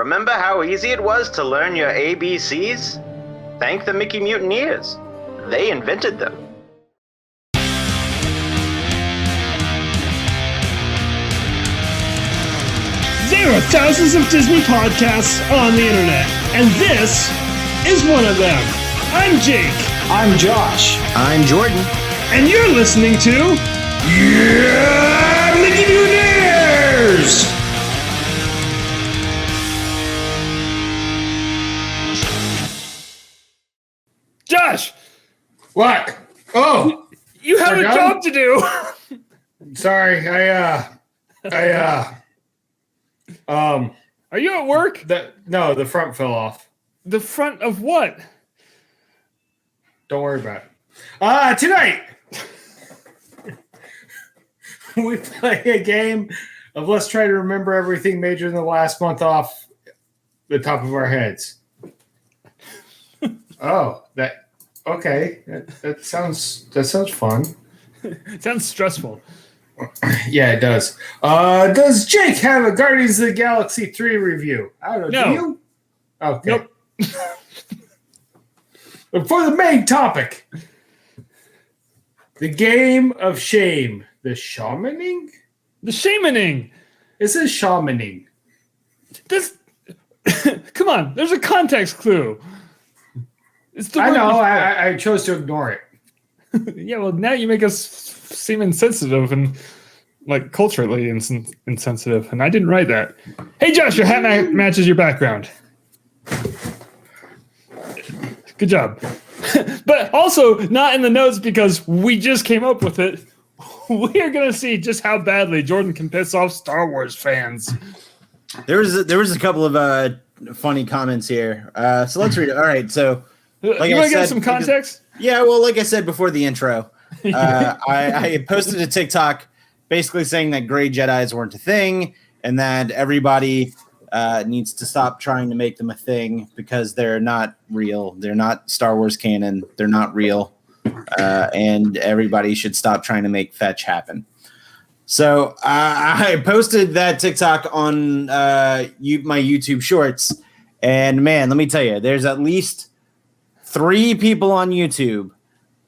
Remember how easy it was to learn your ABCs? Thank the Mickey Mutineers. They invented them. There are thousands of Disney podcasts on the internet, and this is one of them. I'm Jake. I'm Josh. I'm Jordan. And you're listening to Yeah, Mickey Mutineers! Josh! What? Oh! You have a job to do! Sorry, Are you at work? No, the front fell off. The front of what? Don't worry about it. Tonight, we play a game of let's try to remember everything major in the last month off the top of our heads. Okay. That sounds fun. It sounds stressful. Yeah, it does. Does Jake have a Guardians of the Galaxy 3 review? I don't know. No. Do you? Okay. Nope. But for the main topic, the game of shame. The shamaning? The shamaning. It says shamaning. This. Come on, there's a context clue. It's the I word know. before. I chose to ignore it. Yeah, well, now you make us seem insensitive and like culturally insensitive, and I didn't write that. Hey, Josh, your hat matches your background. Good job. But also not in the notes because we just came up with it. We are going to see just how badly Jordan can piss off Star Wars fans. There was a couple of funny comments here. So let's read it. All right. So like you want to give us some context? Yeah. Well, like I said before the intro, I posted a TikTok basically saying that gray Jedis weren't a thing and that everybody needs to stop trying to make them a thing because they're not real. They're not Star Wars canon. They're not real. And everybody should stop trying to make fetch happen. So I posted that TikTok on my YouTube Shorts, and man, let me tell you, there's at least 3 people on YouTube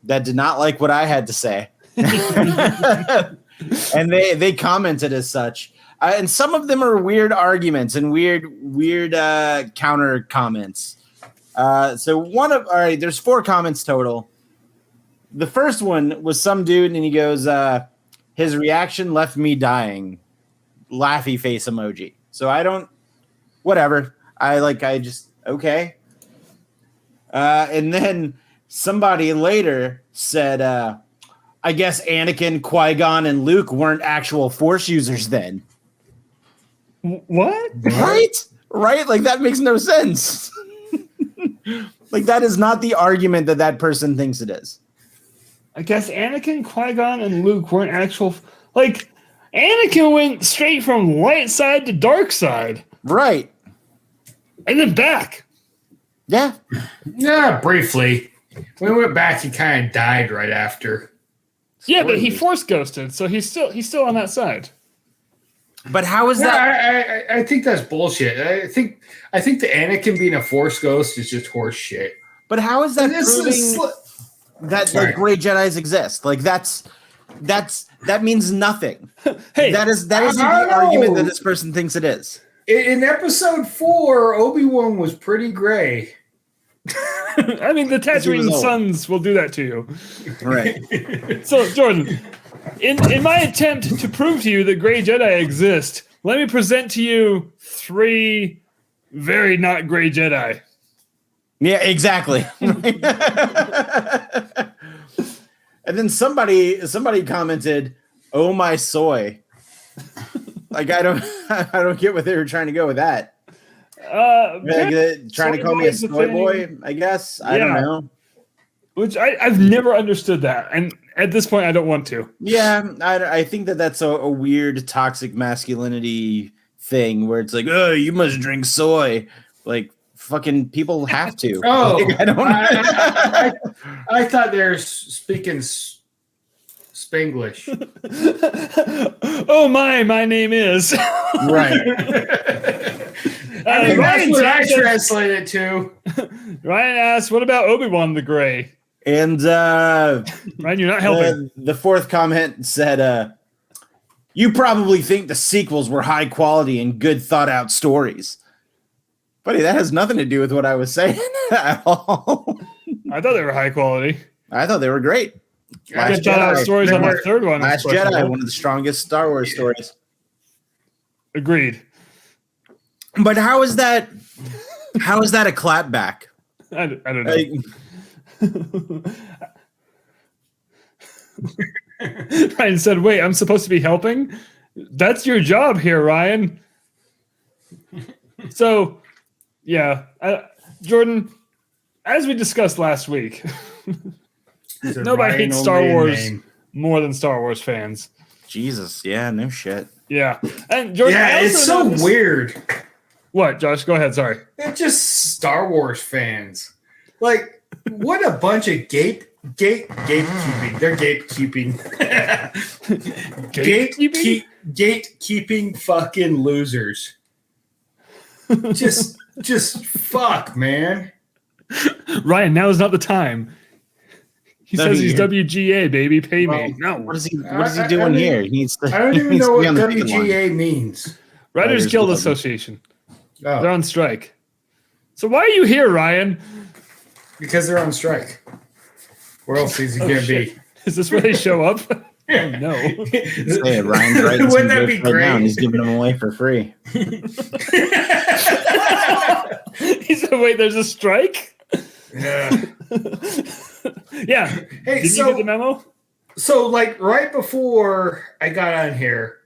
that did not like what I had to say, and they commented as such. And some of them are weird arguments and weird counter comments. There's 4 comments total. The first one was some dude, and he goes, his reaction left me dying. Laughy face emoji. So whatever. Okay. And then somebody later said, I guess Anakin, Qui-Gon, and Luke weren't actual Force users then. What? Right? Like, that makes no sense. Like, that is not the argument that person thinks it is. I guess Anakin, Qui-Gon, and Luke weren't actual... Like, Anakin went straight from light side to dark side. Right. And then back. Yeah. Yeah, briefly. When we went back, he kind of died right after. Yeah, but he force ghosted, so he's still on that side. But how is that? I think that's bullshit. I think the Anakin being a force ghost is just horse shit. But how is that proving that like gray Jedis exist? Like that means nothing. Hey, that isn't the argument that this person thinks it is. In episode 4, Obi-Wan was pretty gray. I mean, the Tatooine Sons will do that to you. Right. So, Jordan, in my attempt to prove to you that gray Jedi exist, let me present to you 3 very not gray Jedi. Yeah, exactly. And then somebody commented, "Oh my soy." Like I don't get what they were trying to go with that. Trying to call me a soy boy, I guess. I don't know. Which I've never understood that, and at this point, I don't want to. Yeah, I think that's a weird toxic masculinity thing where it's like, oh, you must drink soy. Like, fucking people have to. Oh, like, I don't. I thought they were speaking Spanglish. Oh my name is. Right. I mean, that's Ryan what I said- translate it to. Ryan asked, "What about Obi-Wan the Gray?" And Ryan, you're not helping. the fourth comment said, "You probably think the sequels were high quality and good thought out stories." Buddy, that has nothing to do with what I was saying at all. I thought they were high quality. I thought they were great. Good thought out stories on the third one. Last especially. Jedi, one of the strongest Star Wars stories. Agreed. But how is that? How is that a clapback? I don't know. Ryan said, "Wait, I'm supposed to be helping? That's your job here, Ryan." So, yeah, Jordan, as we discussed last week, nobody hates Star Wars more than Star Wars fans. Jesus, yeah, no shit. Yeah, and Jordan, Yeah, it's so weird. What, Josh? Go ahead. Sorry. They're just Star Wars fans. Like, what a bunch of gatekeeping. They're gatekeeping. Gatekeeping fucking losers. Just fuck, man. Ryan, now is not the time. He says he's WGA, baby. Pay me. No. What is he doing here? He needs to, I don't even know what WGA means. Writers Guild Association. Oh. They're on strike. So why are you here, Ryan? Because they're on strike. Where else is he going to be? Is this where they show up? Oh, no. Say it, Ryan's writing Wouldn't that be great? Right now, he's giving them away for free. He said, wait, there's a strike? Yeah. Yeah. Hey, Did you get the memo? So, like, right before I got on here,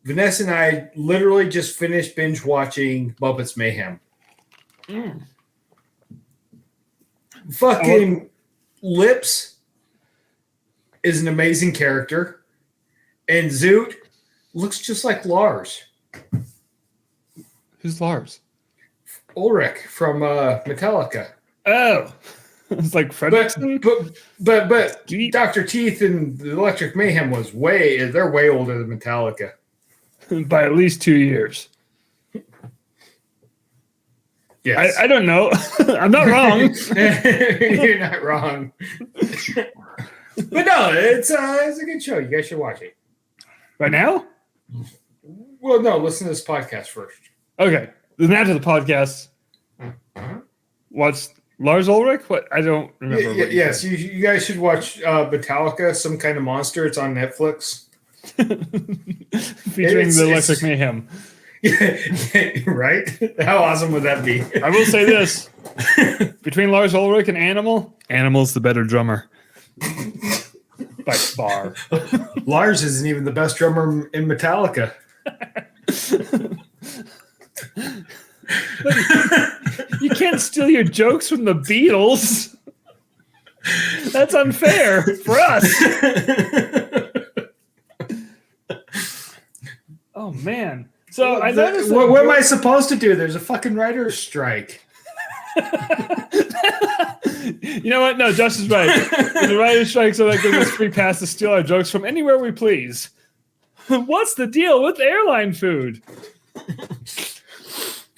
Vanessa and I literally just finished binge watching Muppets Mayhem. Fucking Lips is an amazing character, and Zoot looks just like Lars. Who's Lars? Ulrich from Metallica. Oh, it's like Fredrickson. But Dr. Teeth and the Electric Mayhem they're way older than Metallica. By at least 2 years. Yes. I don't know. I'm not wrong. You're not wrong. But no, it's a good show. You guys should watch it. Right now? Well, no, listen to this podcast first. Okay. Then after the podcast, watch Lars Ulrich? What? I don't remember. Yes, you guys should watch Metallica, Some Kind of Monster. It's on Netflix. Featuring the Electric Mayhem. Right? How awesome would that be? I will say this. Between Lars Ulrich and Animal's the better drummer. By far. Lars isn't even the best drummer in Metallica. You can't steal your jokes from the Beatles. That's unfair for us. Oh, man. So I noticed. What am I supposed to do? There's a fucking writer's strike. You know what? No, Josh is right. There's a writer's strike, so that gives us free pass to steal our jokes from anywhere we please. What's the deal with airline food?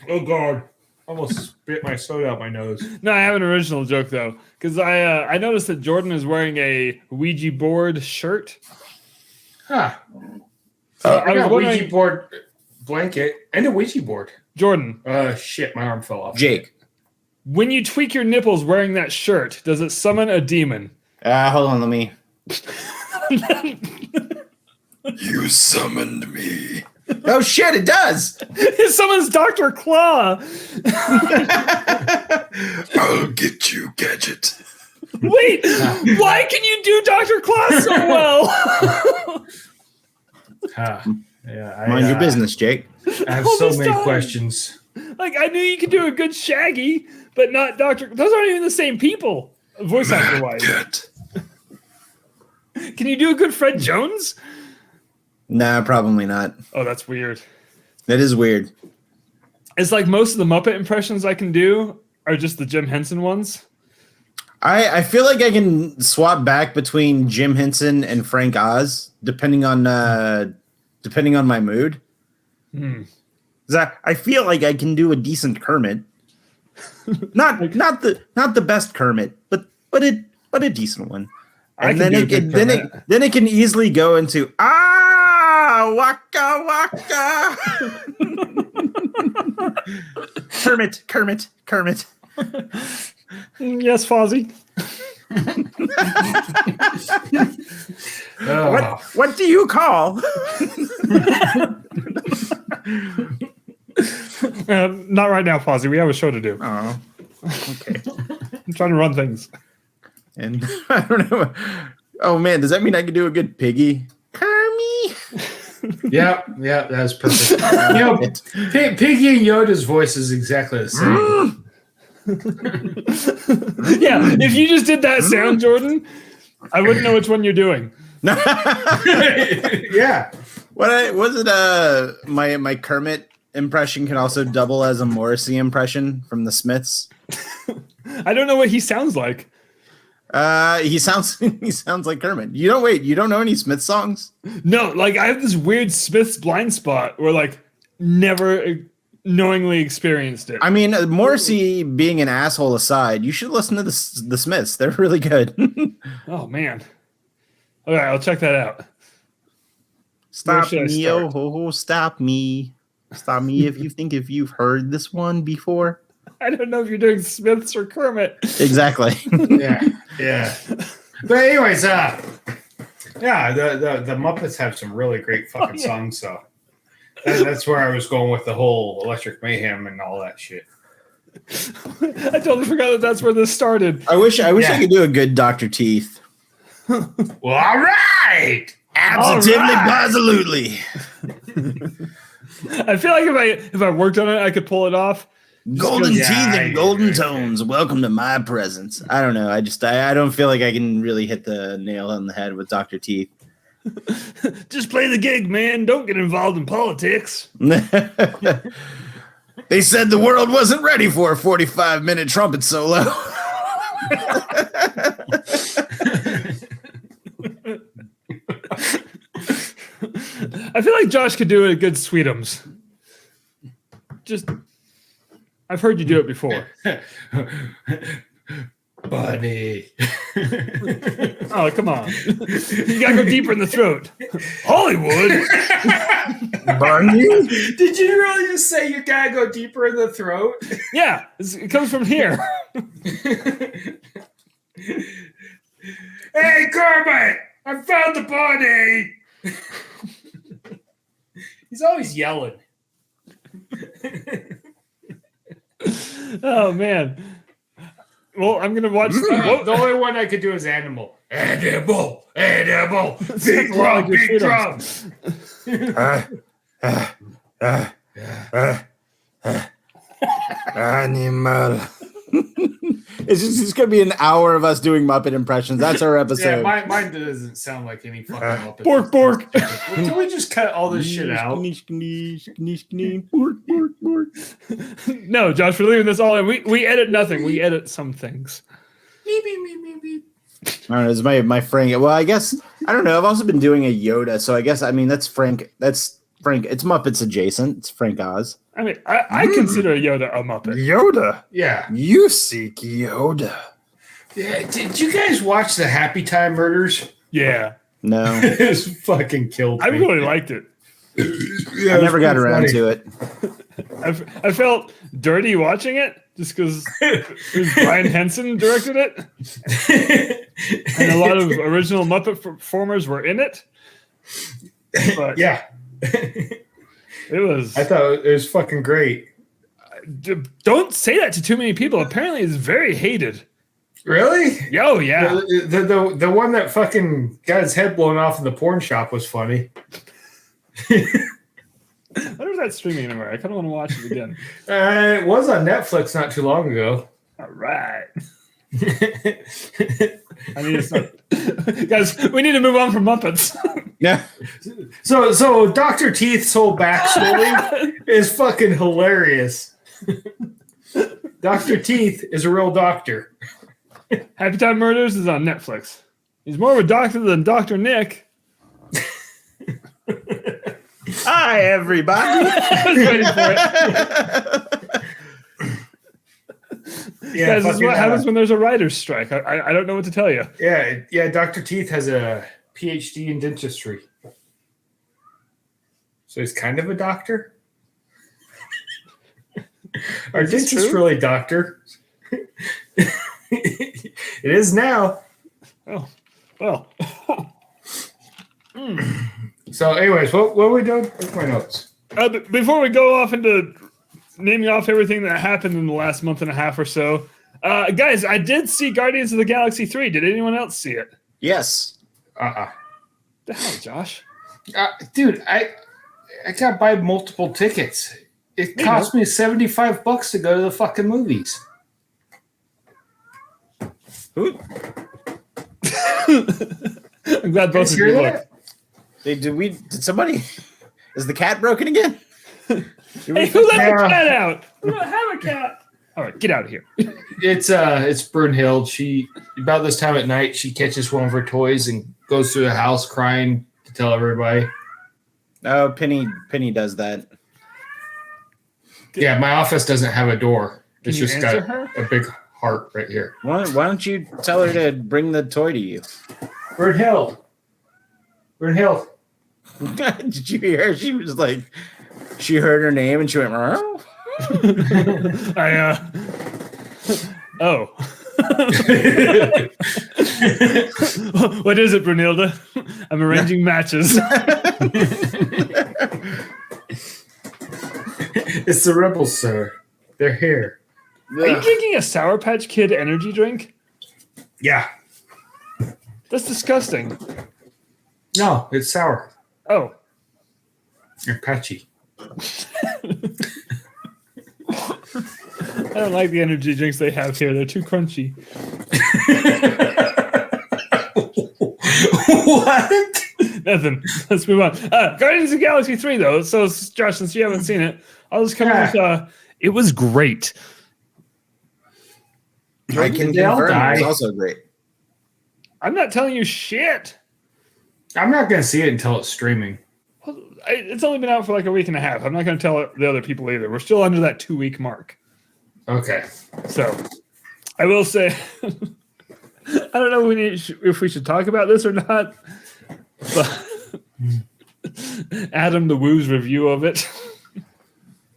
Oh, God. Almost spit my soda out my nose. No, I have an original joke, though, because I noticed that Jordan is wearing a Ouija board shirt. Huh. I was got a wondering, Ouija board blanket and a Ouija board. Jordan. Shit, my arm fell off. Jake. When you tweak your nipples wearing that shirt, does it summon a demon? Hold on, let me. You summoned me. Oh shit, it does. It summons Dr. Claw. I'll get you, Gadget. Wait, why can you do Dr. Claw so well? Mind your business, Jake. I have so many questions. Like, I knew you could do a good Shaggy, but not Dr. Those aren't even the same people, voice actor wise. Can you do a good Fred Jones? Nah, probably not. Oh, that's weird. That is weird. It's like most of the Muppet impressions I can do are just the Jim Henson ones. I feel like I can swap back between Jim Henson and Frank Oz depending on my mood. 'Cause I feel like I can do a decent Kermit. Not the best Kermit, but a decent one. I And can then do a it, good then Kermit. it can easily go into waka waka. Kermit. Yes, Fozzie. What do you call? Not right now, Fozzie. We have a show to do. Oh, okay. I'm trying to run things. And I don't know. Oh man, does that mean I can do a good piggy? Kermie. Yep, that's perfect. Piggy and Yoda's voice is exactly the same. Yeah, if you just did that sound, Jordan, I wouldn't know which one you're doing. Yeah. What was it? My Kermit impression can also double as a Morrissey impression from the Smiths. I don't know what he sounds like. He sounds like Kermit. You don't know any Smith songs? No, like I have this weird Smith's blind spot where like never knowingly experienced it. I mean, Morrissey being an asshole aside, you should listen to the Smiths. They're really good. Oh man. Okay, I'll check that out. Stop should I me, start? oh ho ho, stop me. Stop me if you've heard this one before. I don't know if you're doing Smiths or Kermit. Exactly. Yeah. But anyways, the Muppets have some really great fucking songs. So that's where I was going with the whole Electric Mayhem and all that shit. I totally forgot that that's where this started. I wish I could do a good Dr. Teeth. Well, all right. Absolutely, absolutely. I feel like if I worked on it, I could pull it off. Golden Yeah, teeth I and golden agree. tones. Welcome to my presence. I don't know. I don't feel like I can really hit the nail on the head with Dr. Teeth. Just play the gig, man. Don't get involved in politics. They said the world wasn't ready for a 45-minute trumpet solo. I feel like Josh could do a good Sweetums. I've heard you do it before. Bunny. Oh, come on. You gotta go deeper in the throat. Hollywood. Did you really just say you gotta go deeper in the throat? Yeah, it comes from here. Hey, Kermit! I found the bunny! He's always yelling. Oh, man. Well, I'm gonna watch. The only one I could do is animal. Animal. Big Sounds a lot like your drum. Animal. It's going to be an hour of us doing Muppet impressions. That's our Yeah, episode. mine doesn't sound like any fucking Muppet. Bork, bork. Can we just cut all this shit out? No, Josh, we're leaving this all in. We edit nothing. We edit some things. Beep, beep, beep, beep, beep. I don't know. It's my Frank. Well, I guess I don't know. I've also been doing a Yoda, so I guess that's Frank. That's Frank. It's Muppets adjacent. It's Frank Oz. I mean, I consider Yoda a Muppet. Yoda. Yeah. You seek Yoda. Yeah. Did you guys watch the Happy Time Murders? Yeah, No, It's fucking killed me. I really liked it. Yeah, I never got around funny. to it. I felt dirty watching it just because Brian Henson directed it, and a lot of original Muppet performers were in it. But Yeah. it was. I thought it was fucking great. Don't say that to too many people. Apparently, it's very hated. Really? Yo, yeah. The one that fucking got his head blown off in the porn shop was funny. I wonder if that's streaming anywhere. I kind of want to watch it again. It was on Netflix not too long ago. All right. I need to start. Guys, we need to move on from Muppets. Yeah, So Dr. Teeth's whole backstory is fucking hilarious. Dr. Teeth is a real doctor. Happy Time Murders is on Netflix. He's more of a doctor than Dr. Nick. Hi, everybody. I was waiting for it. Yeah, Guys, this is fucking, what happens when there's a writer's strike. I don't know what to tell you. yeah. Dr. Teeth has a PhD in dentistry, so he's kind of a doctor. Our Is this dentist true? really doctor. It is now. Oh, well. So, anyways, what are we doing? Where's my notes? Before we go off into naming off everything that happened in the last month and a half or so, guys, I did see Guardians of the Galaxy 3. Did anyone else see it? Yes. The hell, Josh? Dude, I got to buy multiple tickets. It cost me $75 to go to the fucking movies. Who? I'm glad both of Hear you that? looked. Did somebody? Is the cat broken again? Hey, who let the cat out? We don't have a cat. All right, get out of here. It's Brunhild. She about this time at night she catches one of her toys and goes through the house crying to tell everybody. Oh, Penny does that. Yeah, my office doesn't have a door. Can It's you just got answer her? a big heart right here. Why don't you tell her to bring the toy to you? Brunhild. Did you hear her? She was like, she heard her name and she went, "Meow." Oh. What is it, Brunilda? I'm arranging matches. It's the rebels, sir. They're here. Are you drinking a Sour Patch Kid energy drink? Yeah. That's disgusting. No, it's sour. Oh. You're patchy. I don't like the energy drinks they have here. They're too crunchy. What? Nothing. Let's move on. Guardians of the Galaxy 3, though. So, Josh, since you haven't seen it, I'll just come with, it was great. I can They all confirm it was die. also great. I'm not telling you shit. I'm not going to see it until it's streaming. It's only been out for like a week and a half. I'm not going to tell the other people either. We're still under that 2-week mark. Okay. So, I will say, I don't know if we should talk about this or not, but Adam the Woo's review of it.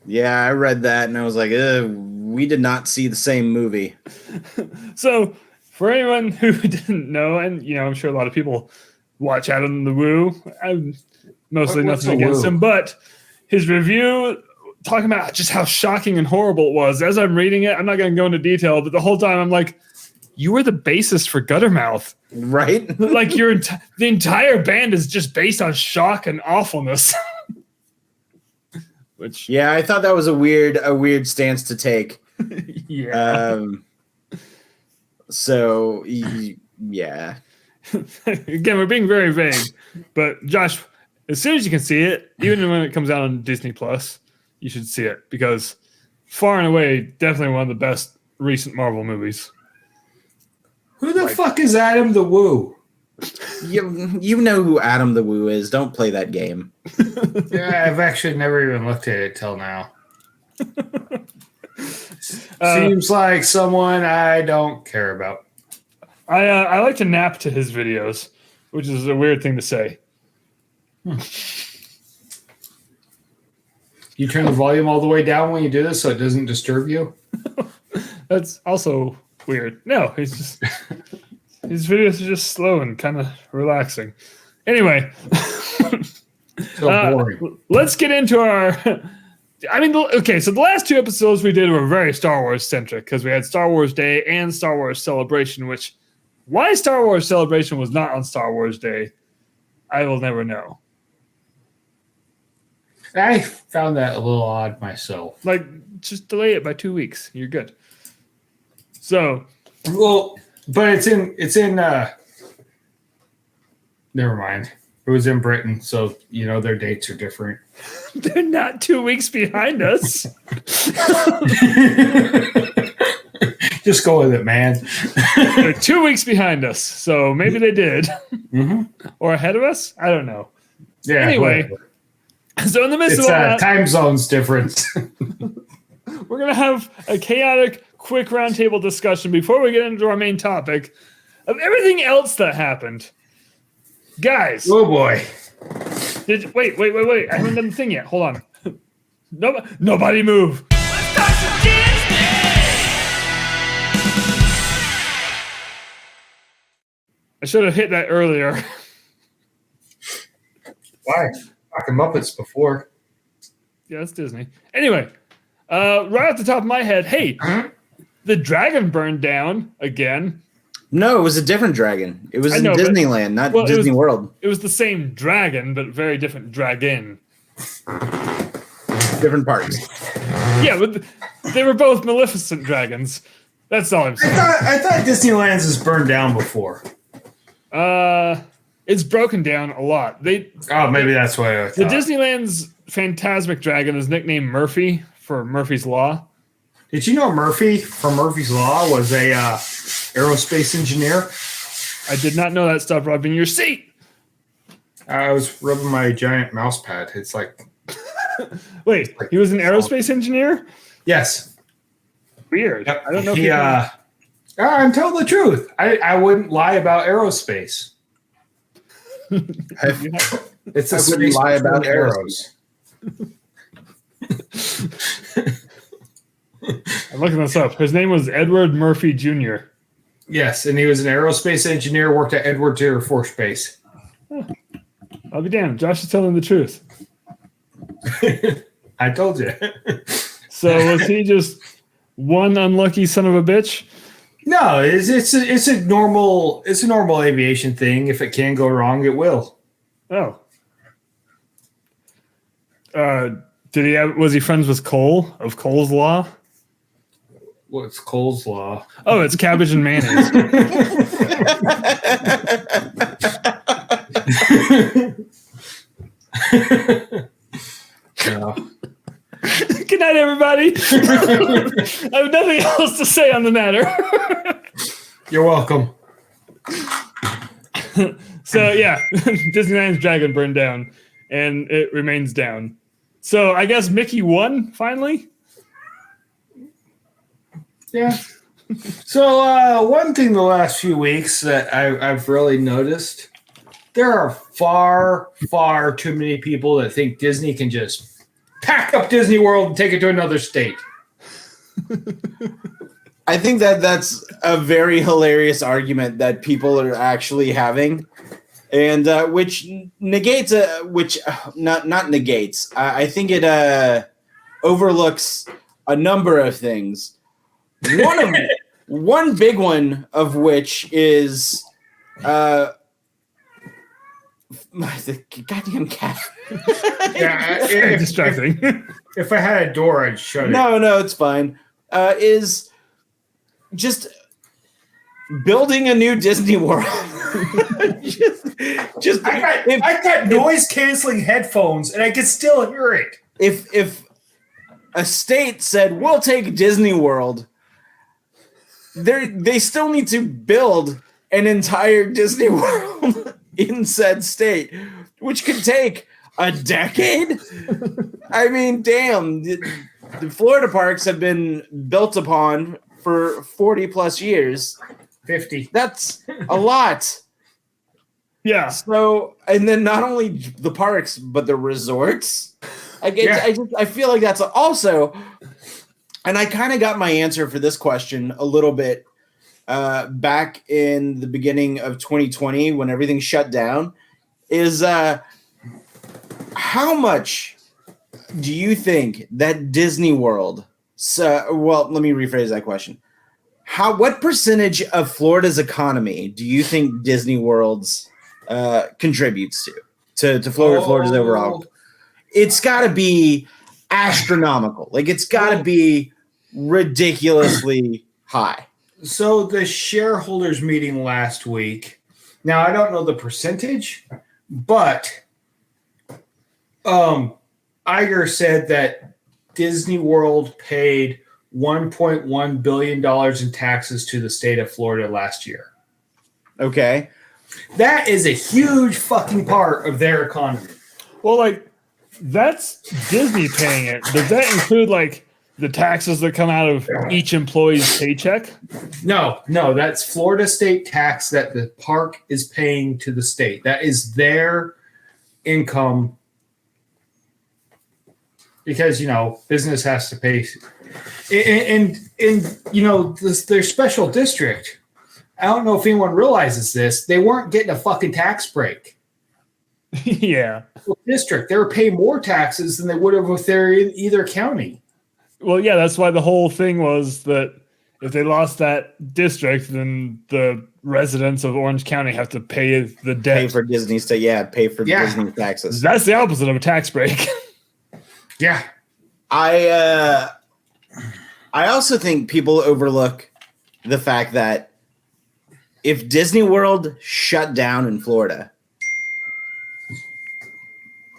Yeah, I read that and I was like, we did not see the same movie. So, for anyone who didn't know, and I'm sure a lot of people watch Adam the Woo, I'm mostly What's nothing a against woo? him, but his review talking about just how shocking and horrible it was. As I'm reading it, I'm not going to go into detail, but the whole time I'm like, you were the bassist for Guttermouth. Right? Like the entire band is just based on shock and awfulness. Which Yeah, I thought that was a weird stance to take. yeah. So yeah. Again, we're being very vague. But Josh, as soon as you can see it, even when it comes out on Disney Plus, you should see it because far and away, definitely one of the best recent Marvel movies. Who the fuck is Adam the Woo? You know who Adam the Woo is. Don't play that game. Yeah, I've actually never even looked at it till now. Seems like someone I don't care about. I like to nap to his videos, which is a weird thing to say. You turn the volume all the way down when you do this so it doesn't disturb you? That's also weird. No, his videos are just slow and kind of relaxing. Anyway, So boring. let's get into our. Okay, so the last 2 episodes we did were very Star Wars centric because we had Star Wars Day and Star Wars Celebration, which why Star Wars Celebration was not on Star Wars Day, I will never know. I found that a little odd myself. Like, just delay it by 2 weeks. You're good. So, Well, but it's in never mind. It was in Britain, so their dates are different. they're not 2 weeks behind us. Just go with it, man. They're 2 weeks behind us. So maybe they did. Mm-hmm. Or ahead of us? I don't know. Yeah. Anyway. whatever. So in the midst It's of all a that, time zones difference. we're going to have a chaotic, quick roundtable discussion before we get into our main topic of everything else that happened. Guys, Oh boy. wait. I haven't done the thing yet. Hold on. Nobody move. Let's talk some Disney! I should have hit that earlier. Why? Talking Muppets before. Yeah, it's Disney. Anyway, right off the top of my head, hey, the dragon burned down again. No, it was a different dragon. It was in Disneyland, not well, Disney World. It was the same dragon, but very different dragon. Different parts. Yeah, but they were both Maleficent dragons. That's all I'm saying. I thought Disneyland's has burned down before. It's broken down a lot. Maybe that's why I thought. The Disneyland's Phantasmic dragon is nicknamed Murphy for Murphy's Law. Did you know Murphy from Murphy's Law was a aerospace engineer? I did not know that. Stop rubbing your seat. I was rubbing my giant mouse pad. It's like... Wait, he was an aerospace engineer? Yes. Weird. Yep. I don't know if I'm telling the truth. I wouldn't lie about aerospace. It's a wouldn't lie about arrows. I'm looking this up. His name was Edward Murphy Jr. Yes, and he was an aerospace engineer, worked at Edwards Air Force Base. I'll be damned. Josh is telling the truth. I told you. So was he just one unlucky son of a bitch? No, it's a normal aviation thing. If it can go wrong, it will. Oh. Was he friends with Cole of Cole's Law? What's Cole's Law? Oh, it's cabbage and mayonnaise. No. Good night, everybody. I have nothing else to say on the matter. You're welcome. So yeah, Disneyland's dragon burned down, and it remains down. So I guess Mickey won finally. Yeah. So one thing the last few weeks that I've really noticed, there are far too many people that think Disney can just pack up Disney World and take it to another state. I think that's a very hilarious argument that people are actually having, and which negates not negates. I think it overlooks a number of things. One big one of which is the goddamn cat. Yeah, Distracting. If I had a door, I'd shut it. No, it's fine. Is just building a new Disney World. just I got noise canceling headphones, and I can still hear it. If a state said we'll take Disney World, they still need to build an entire Disney World in said state, which could take a decade. I mean, damn, the Florida parks have been built upon for 40 plus years. 50. That's a lot. Yeah. So, and then not only the parks, but the resorts. I feel like that's also, and I kind of got my answer for this question a little bit back in the beginning of 2020 when everything shut down, is how much do you think that Disney World, well, let me rephrase that question. What percentage of Florida's economy do you think Disney World's contributes to Florida's overall? It's got to be astronomical. Like, it's got to be ridiculously high. So the shareholders meeting last week, now I don't know the percentage, but Iger said that Disney World paid $1.1 billion in taxes to the state of Florida last year. Okay. That is a huge fucking part of their economy. Well, like That's Disney paying it. Does that include like the taxes that come out of each employee's paycheck? No, that's Florida state tax that the park is paying to the state. That is their income because, business has to pay. And their special district, I don't know if anyone realizes this, they weren't getting a fucking tax break. Yeah. District, they were paying more taxes than they would have if they're in either county. Well, yeah, that's why the whole thing was that if they lost that district, then the residents of Orange County have to pay the debt. Pay for Disney's Disney taxes. That's the opposite of a tax break. Yeah. I also think people overlook the fact that if Disney World shut down in Florida,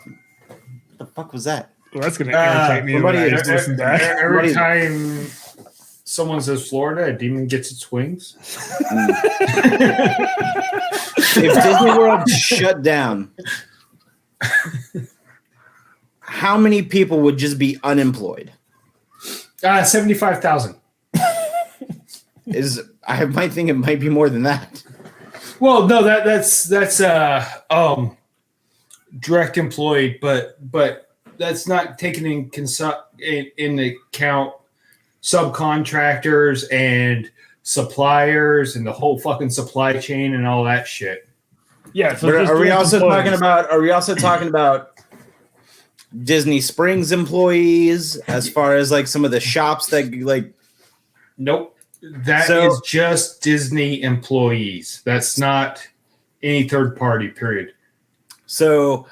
what the fuck was that? Well, that's going to irritate me when I just listen back. Every time someone says Florida, a demon gets its wings. If Disney World shut down, how many people would just be unemployed? 75,000. I might think it might be more than that. Well, no, that's direct employed, but that's not taking in account subcontractors and suppliers and the whole fucking supply chain and all that shit. Yeah. So are we also talking about Disney Springs employees as far as like some of the shops that like? Nope. That is just Disney employees. That's not any third party, period. So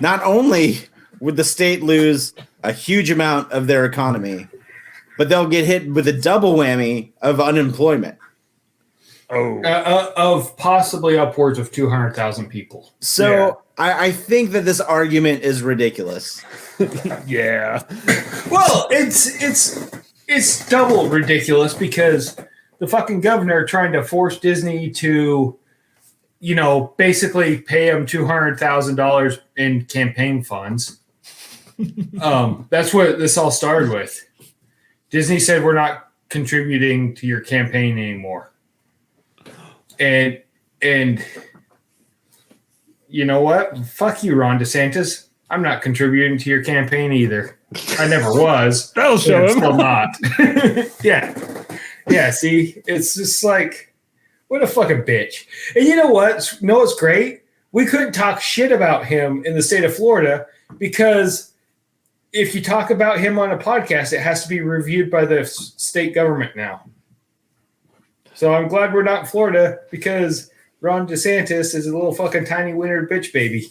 not only would the state lose a huge amount of their economy, but they'll get hit with a double whammy of unemployment. Of possibly upwards of 200,000 people. So yeah. I think that this argument is ridiculous. Yeah. Well, it's double ridiculous because the fucking governor trying to force Disney to, basically pay them $200,000 in campaign funds. That's what this all started with. Disney said, we're not contributing to your campaign anymore. And you know what? Fuck you, Ron DeSantis. I'm not contributing to your campaign either. I never was. That'll show him. Still not. Yeah. Yeah, see? It's just like, what a fucking bitch. And you know what? What's great? We couldn't talk shit about him in the state of Florida because if you talk about him on a podcast, it has to be reviewed by the state government now. So I'm glad we're not in Florida because Ron DeSantis is a little fucking tiny winner bitch baby.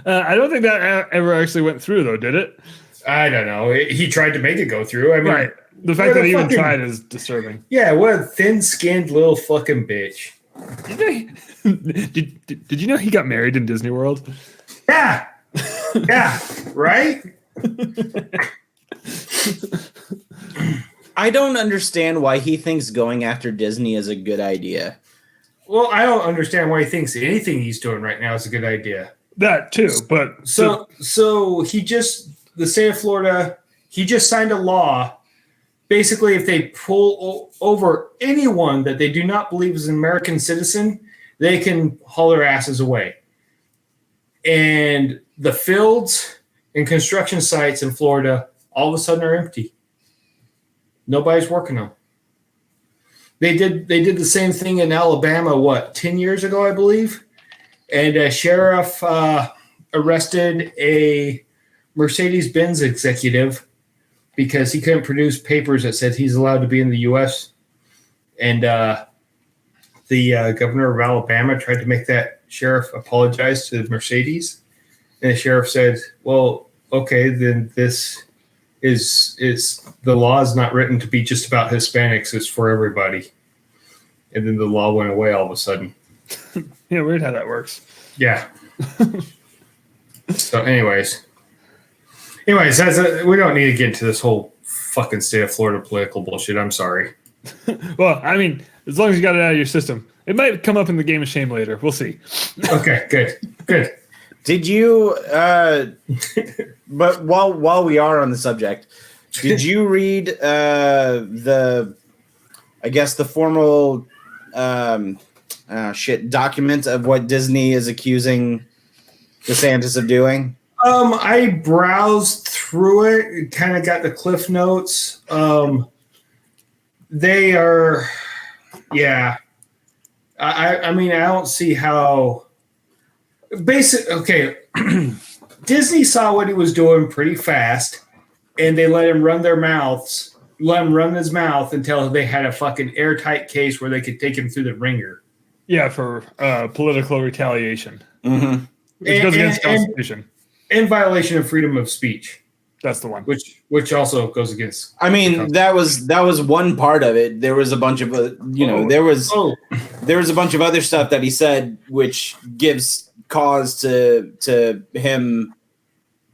I don't think that ever actually went through, though, did it? I don't know. He tried to make it go through. I mean, right. The fact that he even tried is disturbing. Yeah, what a thin-skinned little fucking bitch. Did you know he got married in Disney World? Yeah. Yeah. Right? I don't understand why he thinks going after Disney is a good idea. Well, I don't understand why he thinks anything he's doing right now is a good idea. That too, but so the state of Florida, he just signed a law. Basically, if they pull over anyone that they do not believe is an American citizen, they can haul their asses away. And the fields and construction sites in Florida all of a sudden are empty. Nobody's working them. They did the same thing in Alabama, 10 years ago, I believe? And a sheriff arrested a Mercedes-Benz executive because he couldn't produce papers that said he's allowed to be in the U.S. And the governor of Alabama tried to make that sheriff apologize to Mercedes. And the sheriff said, well, okay, then this is the law is not written to be just about Hispanics. It's for everybody. And then the law went away all of a sudden. Yeah, weird how that works. Yeah. So anyways, we don't need to get into this whole fucking state of Florida political bullshit. I'm sorry. Well, I mean, as long as you got it out of your system, it might come up in the game of shame later. We'll see. Okay, good. Did you? But while we are on the subject, did you read the formal document of what Disney is accusing DeSantis of doing? I browsed through it, kind of got the cliff notes. They are, yeah. I mean, I don't see how. Okay, Disney saw what he was doing pretty fast, and they let him run his mouth until they had a fucking airtight case where they could take him through the ringer. Yeah, for political retaliation. Mm-hmm. Which goes against the Constitution. In violation of freedom of speech. That's the one. Which also goes against. I mean, that was one part of it. There was a bunch of there was a bunch of other stuff that he said, which gives cause to him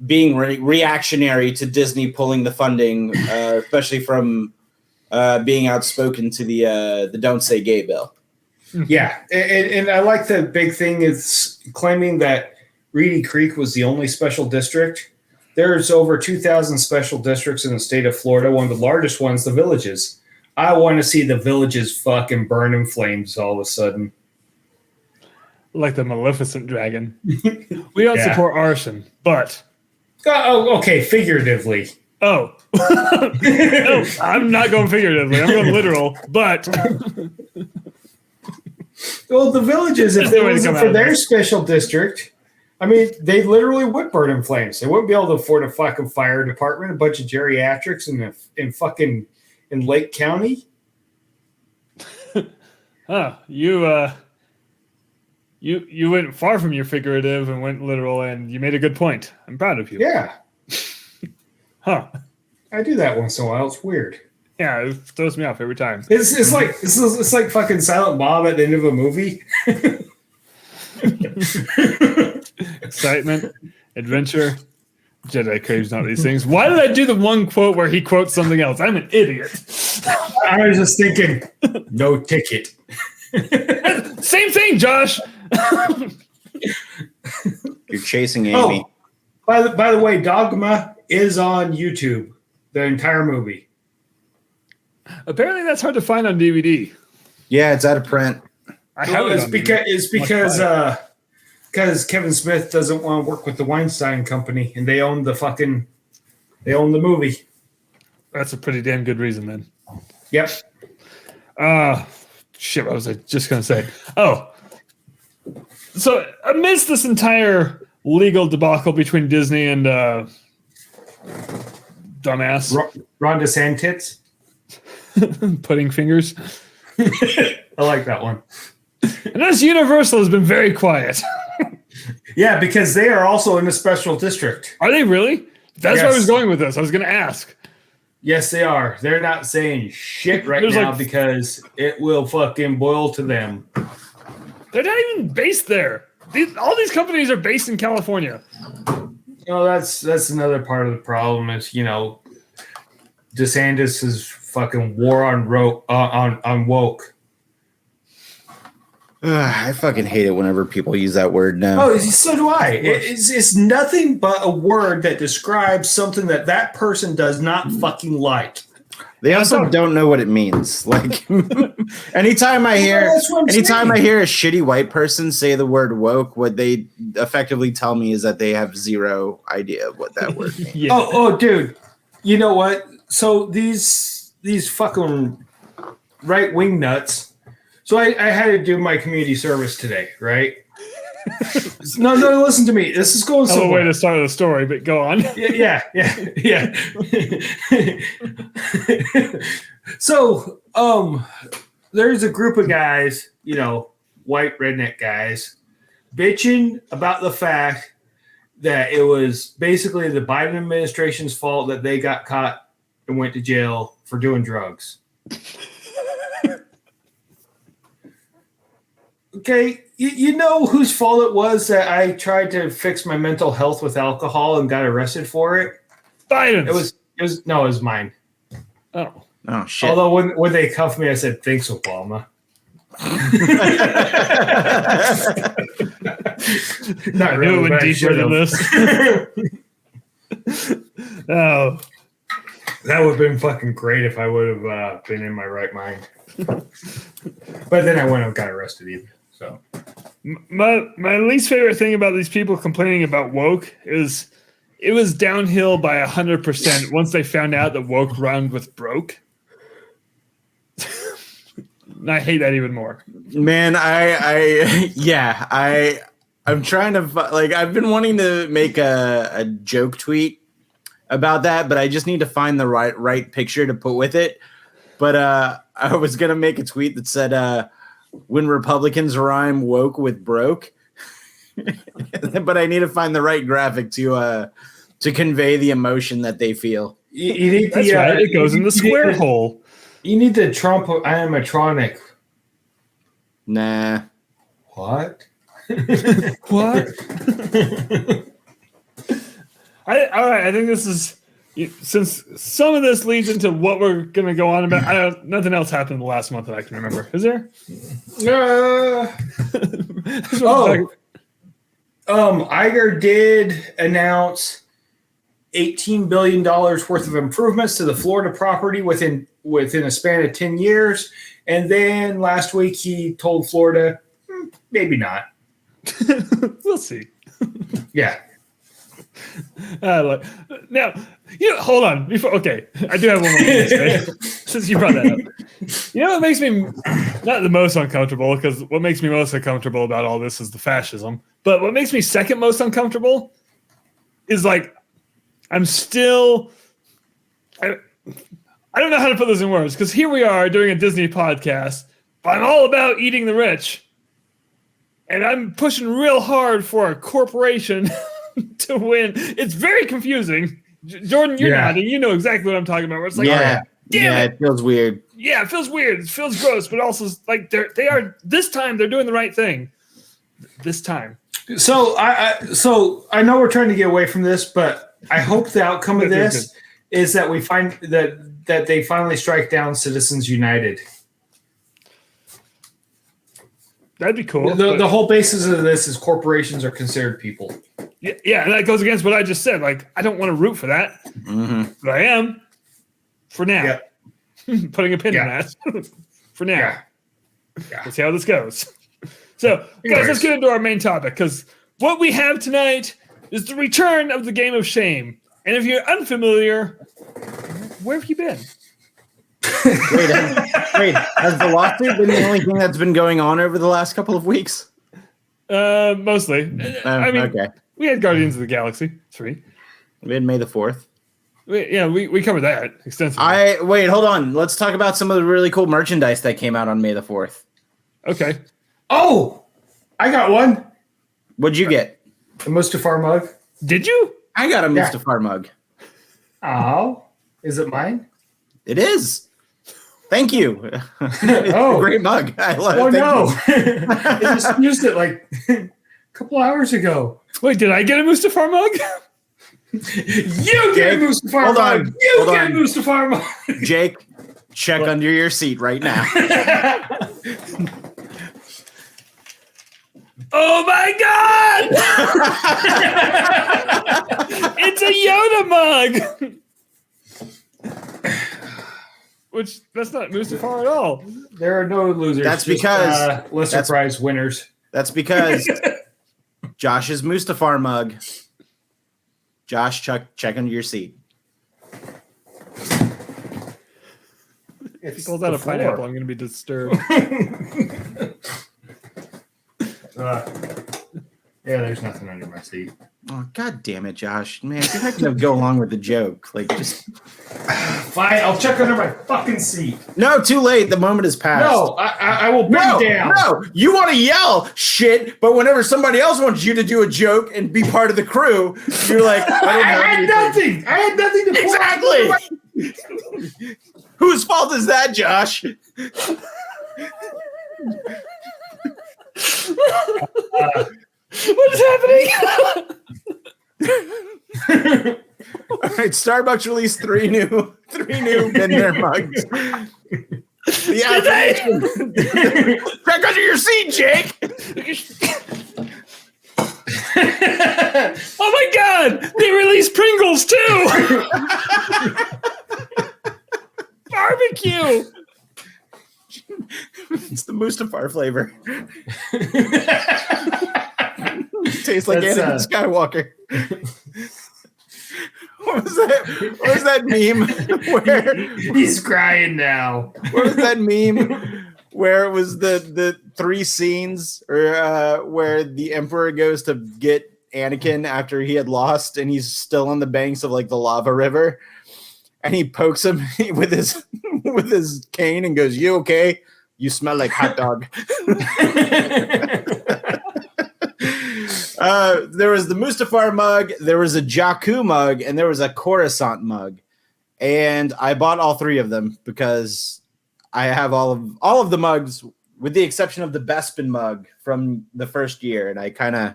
being reactionary to Disney pulling the funding, especially from being outspoken to the "Don't Say Gay" bill. Yeah, and I like the big thing is claiming that Reedy Creek was the only special district. There's over 2,000 special districts in the state of Florida. One of the largest ones, the Villages. I want to see the Villages fucking burn in flames all of a sudden. Like the Maleficent dragon. We don't support arson, but... Oh, okay, figuratively. Oh. No, I'm not going figuratively. I'm going literal, but... Well, the Villages, if it wasn't for their special district... I mean, they literally would burn in flames. They wouldn't be able to afford a fucking fire department, a bunch of geriatrics in Lake County. Huh. You went far from your figurative and went literal, and you made a good point. I'm proud of you. Yeah. Huh. I do that once in a while. It's weird. Yeah, it throws me off every time. It's like fucking Silent Bob at the end of a movie. Excitement, adventure. Jedi craves not these things. Why did I do the one quote where he quotes something else? I'm an idiot. I was just thinking, no ticket. Same thing, Josh. You're chasing Amy. Oh, by the way, Dogma is on YouTube. The entire movie. Apparently, that's hard to find on DVD. Yeah, it's out of print. It's because Kevin Smith doesn't want to work with the Weinstein Company, and they own the movie. That's a pretty damn good reason, then. Yep. Shit, what was I just going to say? Oh. So, amidst this entire legal debacle between Disney and dumbass. Ron DeSantis? Putting fingers. I like that one. And this Universal has been very quiet. Yeah, because they are also in a special district. Are they really? That's where I was going with this. I was going to ask. Yes, they are. They're not saying shit right now because it will fucking boil to them. They're not even based there. All these companies are based in California. That's another part of the problem is, DeSantis' fucking war on woke. I fucking hate it whenever people use that word now. Oh, so do I. It's nothing but a word that describes something that person does not fucking like. They also don't know what it means. Like anytime I hear a shitty white person say the word woke, what they effectively tell me is that they have zero idea of what that word means. Yeah. Oh, dude. You know what? So these fucking right-wing nuts. So I had to do my community service today, right? No, listen to me. This is going somewhere. No way to start the story, but go on. Yeah. So, there's a group of guys, white redneck guys, bitching about the fact that it was basically the Biden administration's fault that they got caught and went to jail for doing drugs. Okay, you know whose fault it was that I tried to fix my mental health with alcohol and got arrested for it? Biden. It was mine. Oh. Oh shit! Although when they cuffed me, I said, "Thanks, Obama." Not I really. knew it but went I deeper than should've. this. Oh, That would have been fucking great if I would have been in my right mind. But then I went and got arrested either. So my least favorite thing about these people complaining about woke is it was downhill by 100% once they found out that woke rhymed with broke. And I hate that even more. Man, I'm trying to I've been wanting to make a joke tweet about that, but I just need to find the right picture to put with it. But I was gonna make a tweet that said when Republicans rhyme woke with broke, but I need to find the right graphic to convey the emotion that they feel. you need That's right. It goes in the square hole. You need the Trump animatronic. Nah. What? What? All right. I think this is since some of this leads into what we're going to go on about. Nothing else happened the last month that I can remember. Is there? Iger did announce $18 billion worth of improvements to the Florida property within a span of 10 years. And then last week he told Florida, maybe not. We'll see. Yeah. Now, hold on. Okay, I do have one more thing to say, since you brought that up. You know what makes me not the most uncomfortable, because what makes me most uncomfortable about all this is the fascism. But what makes me second most uncomfortable is I'm still... I don't know how to put this in words, because here we are doing a Disney podcast, but I'm all about eating the rich. And I'm pushing real hard for a corporation to win. It's very confusing. Jordan, you're nodding. You know exactly what I'm talking about. Where it's it feels weird. Yeah, it feels weird. It feels gross, but also they are this time they're doing the right thing. This time. So I know we're trying to get away from this, but I hope the outcome of this is that we find that they finally strike down Citizens United. That'd be cool. The whole basis of this is corporations are considered people. Yeah, and that goes against what I just said. I don't want to root for that, but I am for now. Yeah. Putting a pin in that for now. Yeah. Let's see how this goes. So, guys, let's get into our main topic, because what we have tonight is the return of the Game of Shame. And if you're unfamiliar, where have you been? Wait, has the lawsuit been the only thing that's been going on over the last couple of weeks? Mostly. Okay. We had Guardians of the Galaxy 3. We had May the 4th. We covered that extensively. Wait, hold on. Let's talk about some of the really cool merchandise that came out on May the 4th. Okay. Oh, I got one. What'd you get? A Mustafar mug. Did you? I got a Mustafar mug. Oh, is it mine? It is. Thank you. Oh, great mug. I love it. Oh no, I just used it a couple hours ago. Wait, did I get a Mustafar mug? You get a Mustafar mug. You get a Mustafar mug. Jake, check under your seat right now. Oh my God! It's a Yoda mug. Which that's not Mustafar at all. There are no losers. That's because lesser prize winners. That's because Josh's Mustafar mug. Josh, check under your seat. If he pulls out a pineapple, I'm going to be disturbed. Yeah, there's nothing under my seat. Oh, God damn it, Josh. Man, you're not going to go along with the joke. Just... Fine, I'll check under my fucking seat. No, too late. The moment has passed. No, I will bring it down. No, you want to yell shit, but whenever somebody else wants you to do a joke and be part of the crew, you're like, I had nothing. I had nothing to Exactly. Whose fault is that, Josh? What is happening? All right, Starbucks released three new new been there mugs. Yeah, crack under your seat, Jake. Oh my God! They released Pringles too. Barbecue. It's the Mustafar flavor. Tastes like Anakin Skywalker. What was that meme where He's crying now? what was that meme where it was the three scenes or where the Emperor goes to get Anakin after he had lost and he's still on the banks of like the lava river and he pokes him with his cane and goes, "You okay? You smell like hot dog." There was the Mustafar mug, there was a Jakku mug, and there was a Coruscant mug. And I bought all three of them because I have all of the mugs, with the exception of the Bespin mug from the first year. And I kind of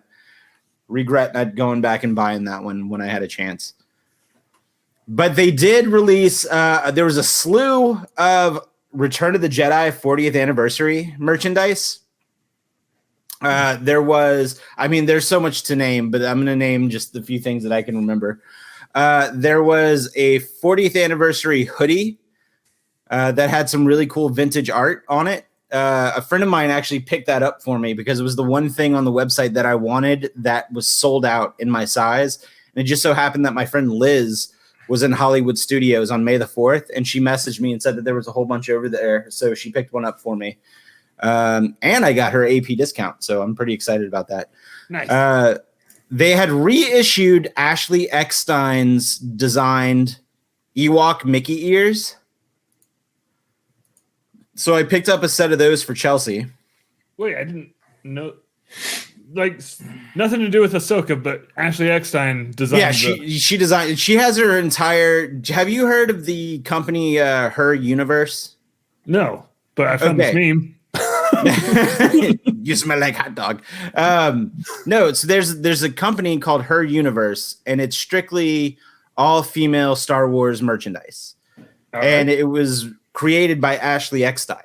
regret not going back and buying that one when I had a chance. But they did release, there was a slew of Return of the Jedi 40th anniversary merchandise. There's so much to name, but I'm going to name just the few things that I can remember. There was a 40th anniversary hoodie that had some really cool vintage art on it. A friend of mine actually picked that up for me because it was the one thing on the website that I wanted that was sold out in my size. And it just so happened that my friend Liz was in Hollywood Studios on May the 4th, and she messaged me and said that there was a whole bunch over there. So she picked one up for me. And I got her AP discount, so I'm pretty excited about that. Nice. They had reissued Ashley Eckstein's designed Ewok Mickey ears. So I picked up a set of those for Chelsea. Wait, I didn't know. Like, nothing to do with Ahsoka, but Ashley Eckstein designed. Yeah, she designed. She has her entire. Have you heard of the company Her Universe? No, but I found this meme. You smell like hot dog. No, so there's a company called Her Universe, and it's strictly all female Star Wars merchandise. And it was created by Ashley Eckstein.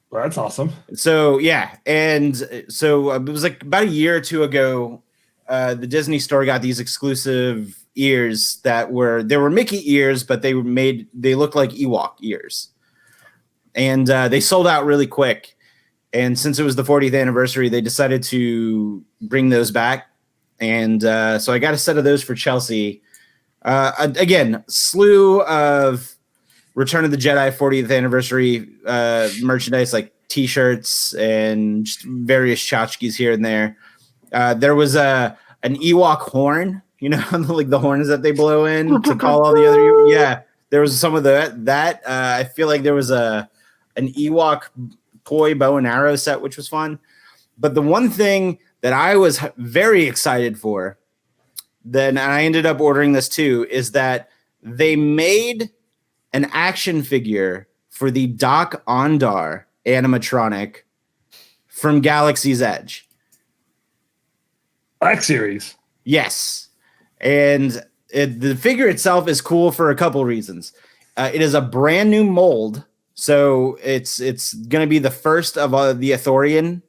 Well, that's awesome. So yeah, and so it was like about a year or two ago, the Disney store got these exclusive ears that were Mickey ears, but they looked like Ewok ears. And they sold out really quick. And since it was the 40th anniversary, they decided to bring those back. And so I got a set of those for Chelsea. Again, slew of Return of the Jedi 40th anniversary merchandise, like T-shirts and just various tchotchkes here and there. There was an Ewok horn, like the horns that they blow in to call all the other. Yeah, there was some of that. I feel like there was an Ewok toy bow and arrow set, which was fun. But the one thing that I was very excited for, and I ended up ordering this too, is that they made an action figure for the Doc Ondar animatronic from Galaxy's Edge. Black Series. Yes. And the figure itself is cool for a couple reasons. It is a brand new mold. So it's going to be the first of the Ithorian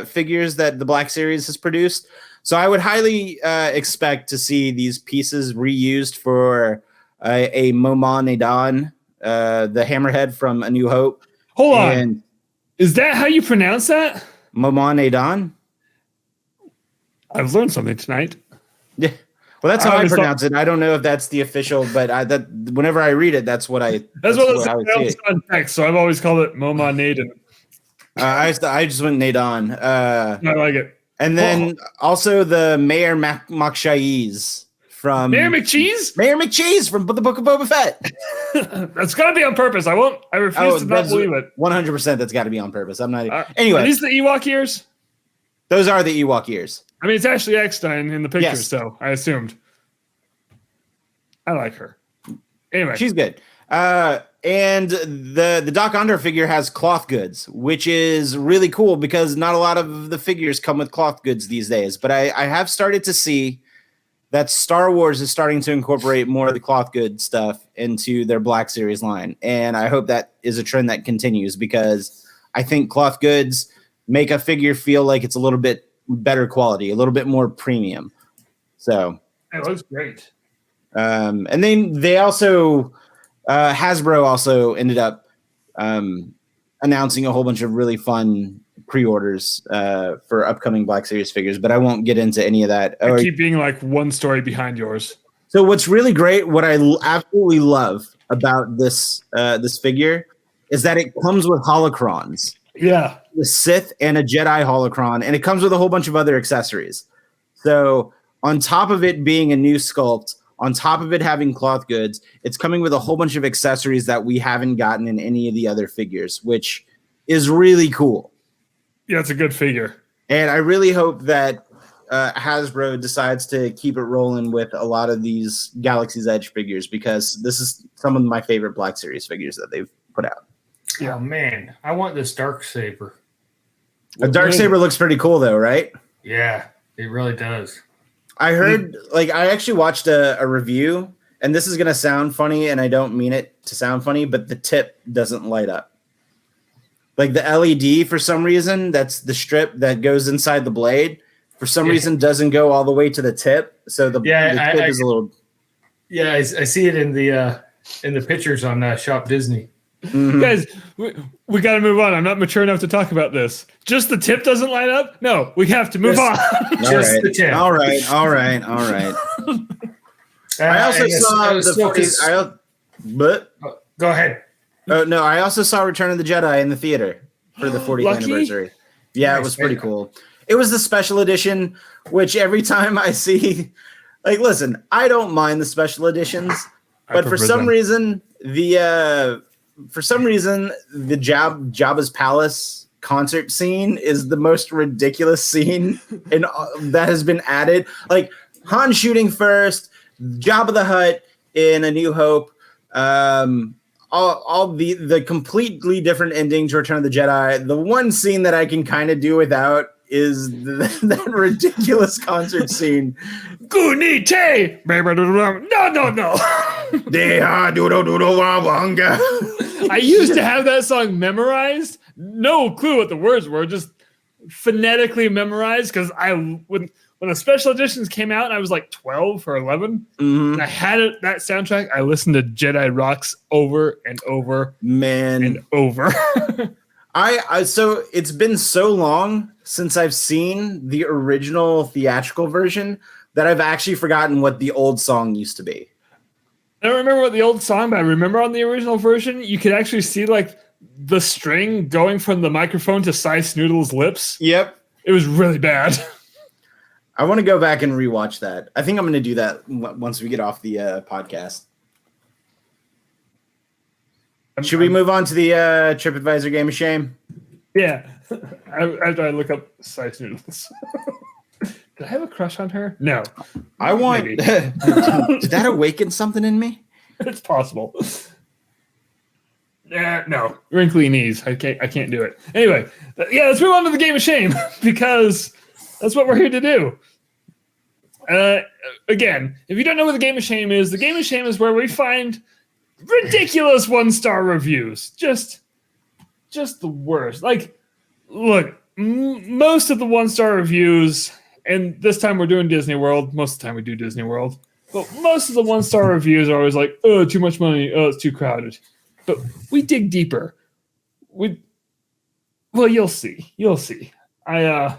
figures that the Black Series has produced. So I would highly expect to see these pieces reused for a Moma Nadan, the hammerhead from A New Hope. Hold on. Is that how you pronounce that? Moma Nadan? I've learned something tonight. Yeah. Well, that's how I pronounce it. I don't know if that's the official, but whenever I read it, that's what I see it. On text, so I've always called it Moma Nadan. I just went Nadan. I like it. And then also the Mayor Makshaiz from Mayor McCheese? Mayor McCheese from the Book of Boba Fett. That's got to be on purpose. I refuse to not believe it. 100% that's got to be on purpose. I'm not. Anyway. Are these the Ewok ears? Those are the Ewok ears. I mean, it's Ashley Eckstein in the picture, Yes. so I assumed. I like her. Anyway. She's good. And the Doc Ondar figure has cloth goods, which is really cool because not a lot of the figures come with cloth goods these days. But I have started to see that Star Wars is starting to incorporate more of the cloth goods stuff into their Black Series line. And I hope that is a trend that continues, because I think cloth goods make a figure feel like it's a little bit better quality, a little bit more premium. So it looks great. And then they also, Hasbro also ended up announcing a whole bunch of really fun pre-orders for upcoming Black Series figures, but I won't get into any of that. I keep being like one story behind yours. So what's really great, what I absolutely love about this this figure is that it comes with holocrons. Yeah. The Sith and a Jedi holocron, and it comes with a whole bunch of other accessories. So on top of it being a new sculpt, on top of it having cloth goods, it's coming with a whole bunch of accessories that we haven't gotten in any of the other figures, which is really cool. Yeah, it's a good figure. And I really hope that Hasbro decides to keep it rolling with a lot of these Galaxy's Edge figures, because this is some of my favorite Black Series figures that they've put out. Yeah, man, I want this Darksaber. A Darksaber looks pretty cool, though, right? Yeah, it really does. I heard, I actually watched a review, and this is going to sound funny, and I don't mean it to sound funny, but the tip doesn't light up. Like the LED, for some reason, that's the strip that goes inside the blade, for some reason doesn't go all the way to the tip. So the tip is a little. Yeah, I see it in the pictures on Shop Disney. Mm-hmm. Guys, we got to move on. I'm not mature enough to talk about this. Just the tip doesn't light up? No, we have to move on. Just the tip. All right. I also saw the 40th. Go ahead. Oh no! I also saw Return of the Jedi in the theater for the 40th anniversary. Yeah, it was pretty cool. It was the special edition, which every time I see, listen, I don't mind the special editions, but for some reason the Jabba's Palace concert scene is the most ridiculous scene that has been added. Like Han shooting first, Jabba the Hutt in A New Hope. All the completely different endings to Return of the Jedi. The one scene that I can kind of do without is that ridiculous concert scene. Gunite! No. I used to have that song memorized. No clue what the words were, just phonetically memorized, because when the special editions came out, I was like 12 or 11, and I had that soundtrack. I listened to Jedi Rocks over and over, and over. So it's been so long since I've seen the original theatrical version that I've actually forgotten what the old song used to be. I don't remember what the old song, but I remember on the original version, you could actually see the string going from the microphone to Cy Snoodle's lips. Yep. It was really bad. I want to go back and rewatch that. I think I'm going to do that once we get off the podcast. Should we move on to the TripAdvisor Game of Shame? Yeah. After I look up Cy Snoodles. Did I have a crush on her? No. I want... Did that awaken something in me? It's possible. No. Wrinkly knees. I can't do it. Anyway, let's move on to the Game of Shame, because that's what we're here to do. Again, if you don't know what the Game of Shame is where we find ridiculous 1-star reviews. Just the worst. Look, most of the 1-star reviews, and this time we're doing Disney World. Most of the time we do Disney World. But most of the 1-star reviews are always like, oh, too much money. Oh, it's too crowded. But we dig deeper. You'll see. I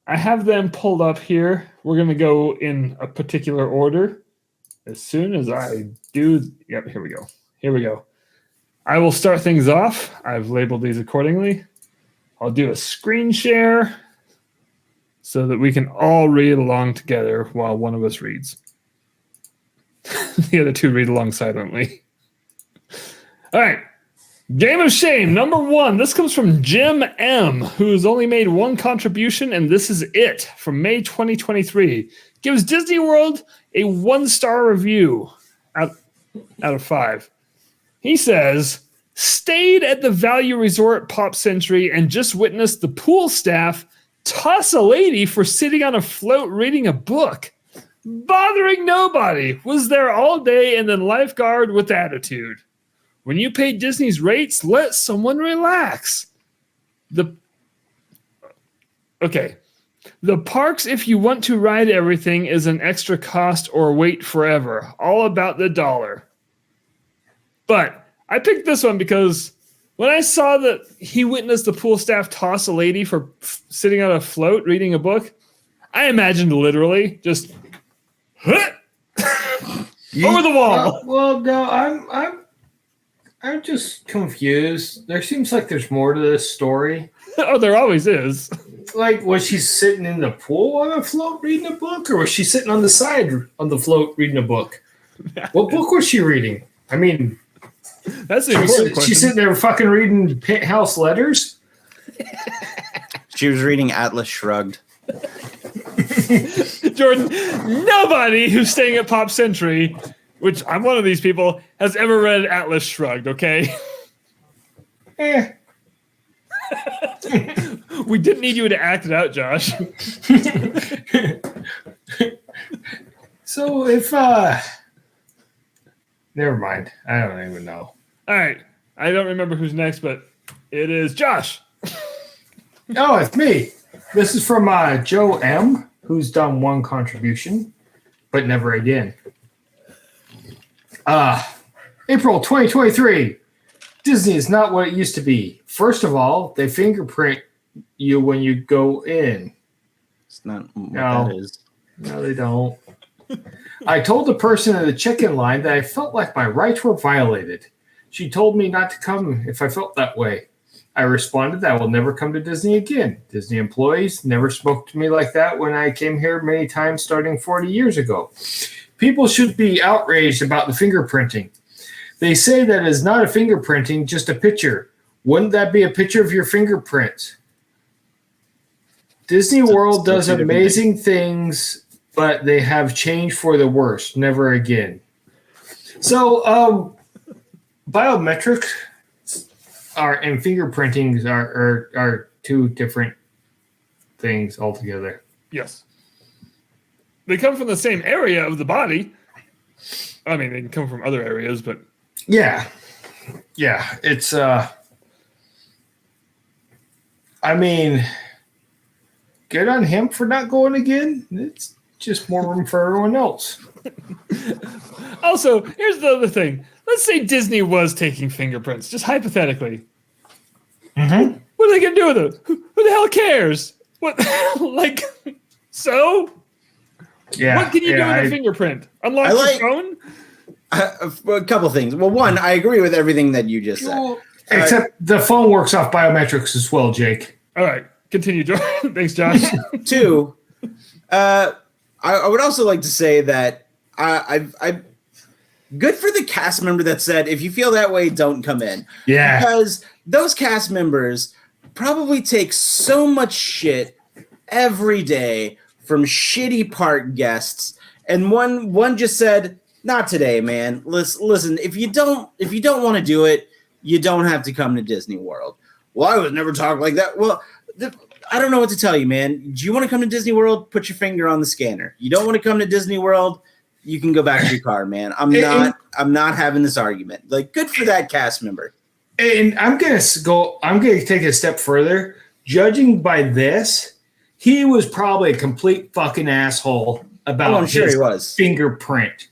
have them pulled up here. We're going to go in a particular order. As soon as I do... Yep, here we go. I will start things off. I've labeled these accordingly. I'll do a screen share so that we can all read along together while one of us reads. The other two read along silently. All right. Game of Shame, number 1. This comes from Jim M., who's only made one contribution, and this is it, from May 2023. Gives Disney World a 1-star review out of 5. He says, stayed at the Value Resort Pop Century and just witnessed the pool staff toss a lady for sitting on a float reading a book. Bothering nobody. Was there all day and then lifeguard with attitude. When you pay Disney's rates, let someone relax. The parks, if you want to ride everything, is an extra cost or wait forever. All about the dollar. But I picked this one because when I saw that he witnessed the pool staff toss a lady for sitting on a float reading a book, I imagined literally just over the wall. Well, no, I'm just confused. There seems like there's more to this story. Oh, there always is. Like, was she sitting in the pool on a float reading a book, or was she sitting on the side on the float reading a book? What book was she reading? I mean, that's the important question. She's sitting there fucking reading Penthouse Letters? She was reading Atlas Shrugged. Jordan, nobody who's staying at Pop Century, which I'm one of these people, has ever read Atlas Shrugged, okay? We didn't need you to act it out, Josh. So if never mind. I don't even know. All right. I don't remember who's next, but it is Josh. Oh, it's me. This is from Joe M, who's done one contribution, but never again. April 2023. Disney is not what it used to be. First of all, they fingerprint you when you go in. It's not what that is. No, they don't. I told the person at the check-in line that I felt like my rights were violated. She told me not to come if I felt that way. I responded that I will never come to Disney again. Disney employees never spoke to me like that when I came here many times starting 40 years ago. People should be outraged about the fingerprinting. They say that it's not a fingerprinting, just a picture. Wouldn't that be a picture of your fingerprints? Disney World does amazing things, but they have changed for the worse. Never again. So, biometrics and fingerprinting are two different things altogether. Yes. They come from the same area of the body. I mean, they can come from other areas, but... Yeah. It's, I mean, good on him for not going again. It's just more room for everyone else. Also, here's the other thing. Let's say Disney was taking fingerprints, just hypothetically. Mm-hmm. What are they going to do with it? Who the hell cares? What, like, so? Yeah. What can you do with a fingerprint? Unlock your phone? A couple things. Well, one, I agree with everything that you just said. Except the phone works off biometrics as well, Jake. All right. Continue, Jordan. Thanks, Josh. Two, I would also like to say that I good for the cast member that said, if you feel that way, don't come in. Yeah. Because those cast members probably take so much shit every day from shitty park guests. And one just said, not today, man. Listen, if you don't want to do it, you don't have to come to Disney World. Well, I would never talk like that. Well, I don't know what to tell you, man. Do you want to come to Disney World? Put your finger on the scanner. You don't want to come to Disney World? You can go back to your car, man. I'm not having this argument. Like, good for that cast member. And I'm gonna take it a step further. Judging by this, he was probably a complete fucking asshole about his fingerprint.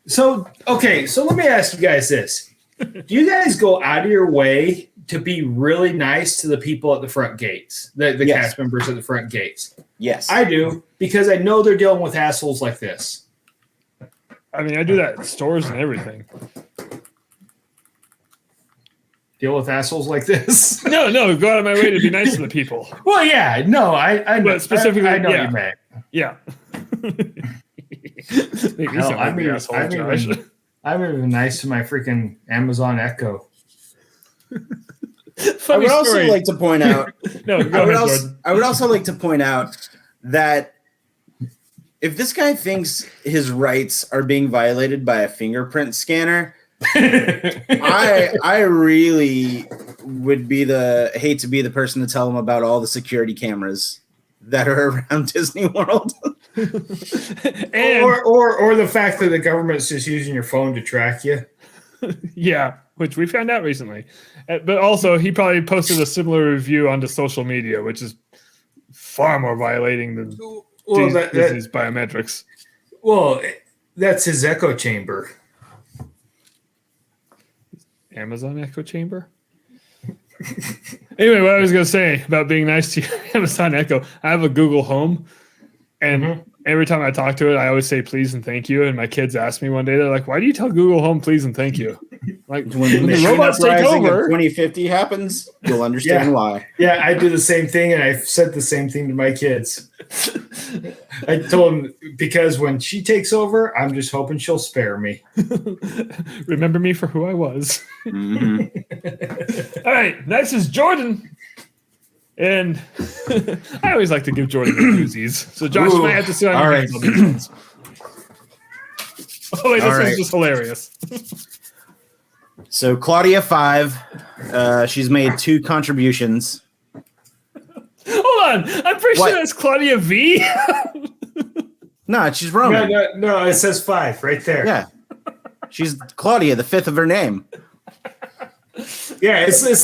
So let me ask you guys this. Do you guys go out of your way to be really nice to the people at the front gates, the cast members at the front gates? Yes. I do, because I know they're dealing with assholes like this. I mean, I do that at stores and everything. Deal with assholes like this? No, go out of my way to be nice to the people. Well, yeah, no, I know. But specifically, I know what you meant. Yeah. I'm even nice to my freaking Amazon Echo. I would also like to point out. I would also like to point out that if this guy thinks his rights are being violated by a fingerprint scanner, I really would hate to be the person to tell him about all the security cameras that are around Disney World. And or the fact that the government's just using your phone to track you. yeah, which we found out recently. But also, he probably posted a similar review onto social media, which is far more violating than Disney's biometrics. Well, that's his echo chamber. Amazon echo chamber? Anyway, what I was going to say about being nice to Amazon Echo, I have a Google Home, and every time I talk to it, I always say please and thank you. And my kids asked me one day, they're like, why do you tell Google Home please and thank you? Like, when the robots take over, 2050 happens, you'll understand why. Yeah, I do the same thing, and I've said the same thing to my kids. I told them, because when she takes over, I'm just hoping she'll spare me. Remember me for who I was. Mm-hmm. All right, next is Jordan. And I always like to give Jordan the doozies. So Josh might have to sit on your hands on these ones. Oh, wait, this is just hilarious. So Claudia 5, she's made 2 contributions. Hold on, I'm pretty sure that's Claudia V. No, she's Roman. No, it says 5 right there. Yeah, she's Claudia, the 5th of her name. Yeah, it's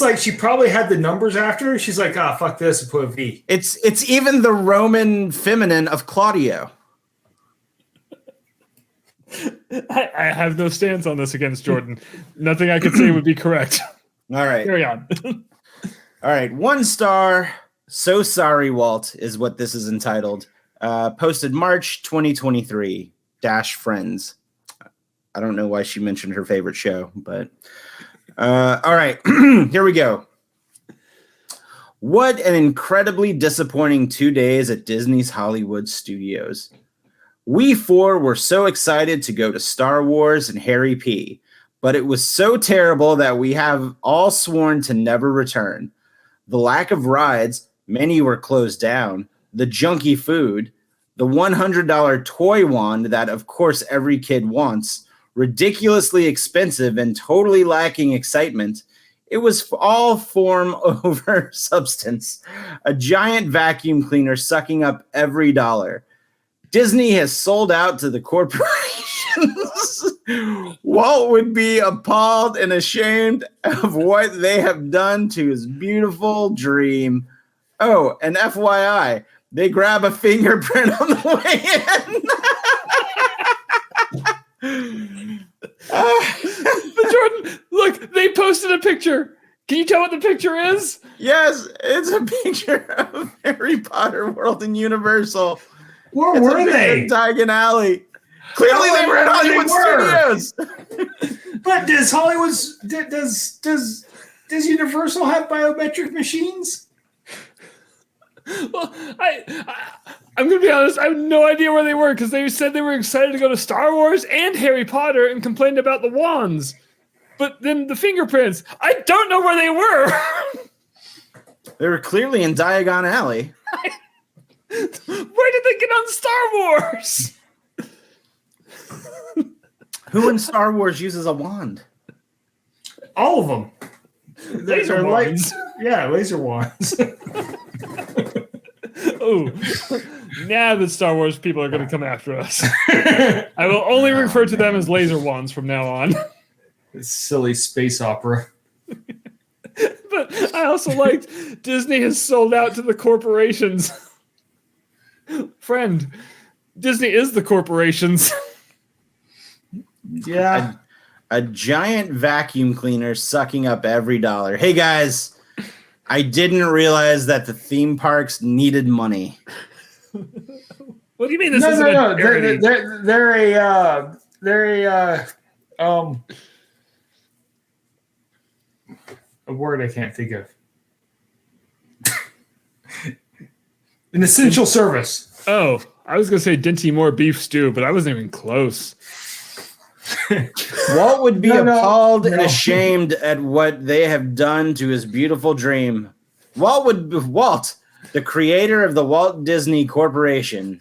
like she probably had the numbers after her. She's like, fuck this, and put a V. It's even the Roman feminine of Claudio. I have no stance on this against Jordan. Nothing I could say would be correct. All right. Carry on. All right. 1 star. So sorry, Walt, is what this is entitled. Posted March 2023. Friends. I don't know why she mentioned her favorite show, but all right. Here we go. What an incredibly disappointing 2 days at Disney's Hollywood Studios. We 4 were so excited to go to Star Wars and Harry P, but it was so terrible that we have all sworn to never return. The lack of rides, many were closed down, the junky food, the $100 toy wand that, of course, every kid wants, ridiculously expensive and totally lacking excitement. It was all form over substance, a giant vacuum cleaner sucking up every dollar. Disney has sold out to the corporations. Walt would be appalled and ashamed of what they have done to his beautiful dream. Oh, and FYI, they grab a fingerprint on the way in. But Jordan, look, they posted a picture. Can you tell what the picture is? Yes, it's a picture of Harry Potter World and Universal. Where were they? Diagon Alley. Clearly, they were at Hollywood Studios. But does Hollywood's does Universal have biometric machines? Well, I'm gonna be honest. I have no idea where they were because they said they were excited to go to Star Wars and Harry Potter and complained about the wands. But then the fingerprints, I don't know where they were. They were clearly in Diagon Alley. Where did they get on Star Wars? Who in Star Wars uses a wand? All of them. Laser wands. Yeah, laser wands. Oh, now the Star Wars people are going to come after us. I will only refer to them as laser wands from now on. It's silly space opera. But I also liked Disney has sold out to the corporations. Friend, Disney is the corporations. Yeah. A giant vacuum cleaner sucking up every dollar. Hey guys, I didn't realize that the theme parks needed money. What do you mean this isn't a charity? They're a word I can't think of. An essential service. Oh, I was going to say Dinty Moore beef stew, but I wasn't even close. Walt would be appalled and ashamed at what they have done to his beautiful dream. Walt, the creator of the Walt Disney Corporation,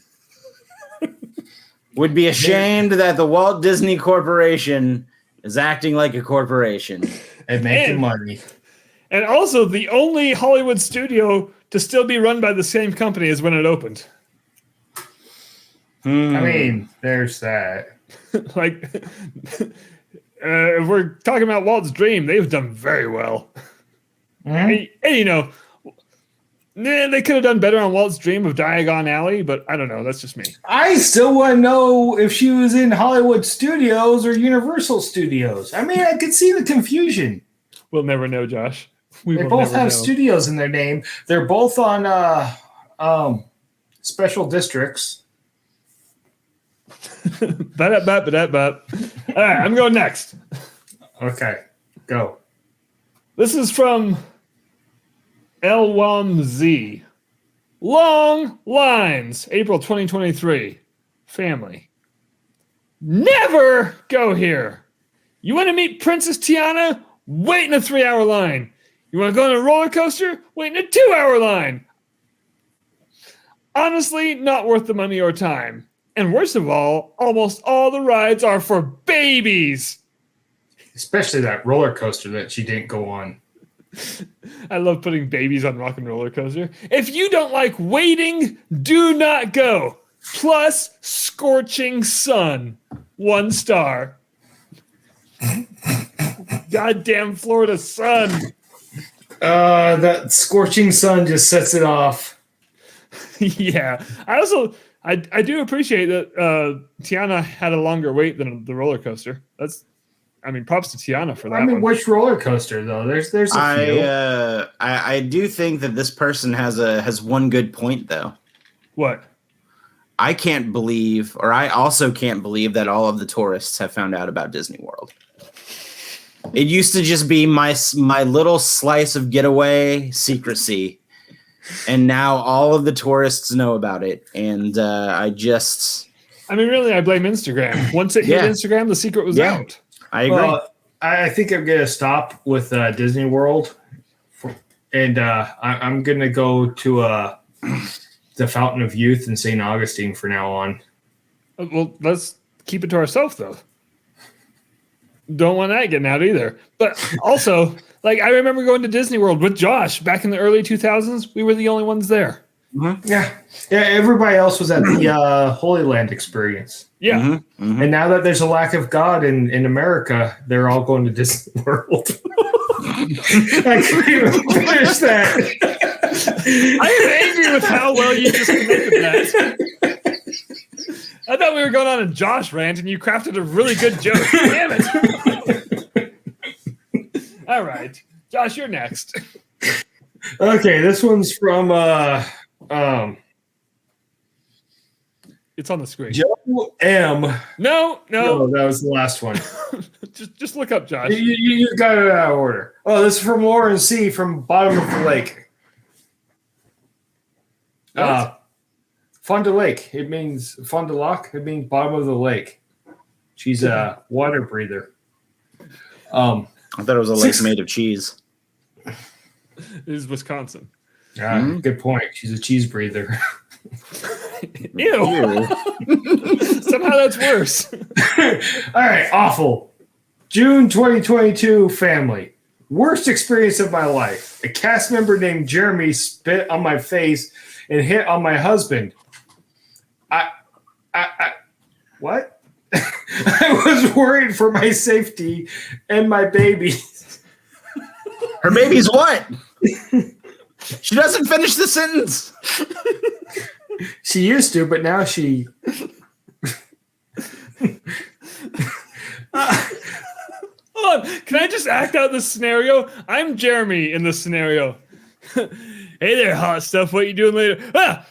would be ashamed that the Walt Disney Corporation is acting like a corporation and making money. And also the only Hollywood studio to still be run by the same company as when it opened. I mean, there's that. Like, if we're talking about Walt's Dream, they've done very well. Mhm. And, you know, they could have done better on Walt's Dream of Diagon Alley, but I don't know. That's just me. I still want to know if she was in Hollywood Studios or Universal Studios. I mean, I could see the confusion. We'll never know, Josh. They both have studios in their name. They're both on special districts. All right, I'm going next. Okay, go. This is from LWAMZ. Long Lines, April 2023. Family. Never go here. You want to meet Princess Tiana? Wait in a 3-hour line. You want to go on a roller coaster? Wait in a 2-hour line. Honestly, not worth the money or time. And worst of all, almost all the rides are for babies. Especially that roller coaster that she didn't go on. I love putting babies on Rock and Roller Coaster. If you don't like waiting, do not go. Plus, scorching sun. 1 star. Goddamn Florida sun. That scorching sun just sets it off. Yeah. I do appreciate that Tiana had a longer wait than the roller coaster. Props to Tiana for that. I mean, which roller coaster though? There's a few. I do think that this person has one good point though. What? I can't believe, or I also can't believe that all of the tourists have found out about Disney World. It used to just be my little slice of getaway secrecy, and now all of the tourists know about it. And I really, I blame Instagram. Once it hit Instagram, the secret was out. I agree. Well, I think I'm going to stop with Disney World, and I'm going to go to the Fountain of Youth in St. Augustine from now on. Well, let's keep it to ourselves, though. Don't want that getting out either. But also, like, I remember going to Disney World with Josh back in the early 2000s. We were the only ones there. Mm-hmm. Yeah. Everybody else was at the Holy Land experience. Yeah. Mm-hmm. Mm-hmm. And now that there's a lack of God in America, they're all going to Disney World. I can't even finish that. I am angry with how well you just connected that. I thought we were going on a Josh rant, and you crafted a really good joke. Damn it. All right. Josh, you're next. Okay, this one's from it's on the screen. Joe M. No, that was the last one. just look up, Josh. You got it out of order. Oh, this is from Lauren C. from bottom of the lake. Fond du Lake. It means Fond du Lac. It means bottom of the lake. She's a water breather. I thought it was a lake made of cheese. It is Wisconsin. Good point. She's a cheese breather. Ew. Somehow that's worse. All right, awful. June 2022 family. Worst experience of my life. A cast member named Jeremy spit on my face and hit on my husband. What? I was worried for my safety and my baby. Her baby's what? She doesn't finish the sentence. She used to, but now she. Hold on. Can I just act out this scenario? I'm Jeremy in this scenario. Hey there, hot stuff. What you doing later? Ah!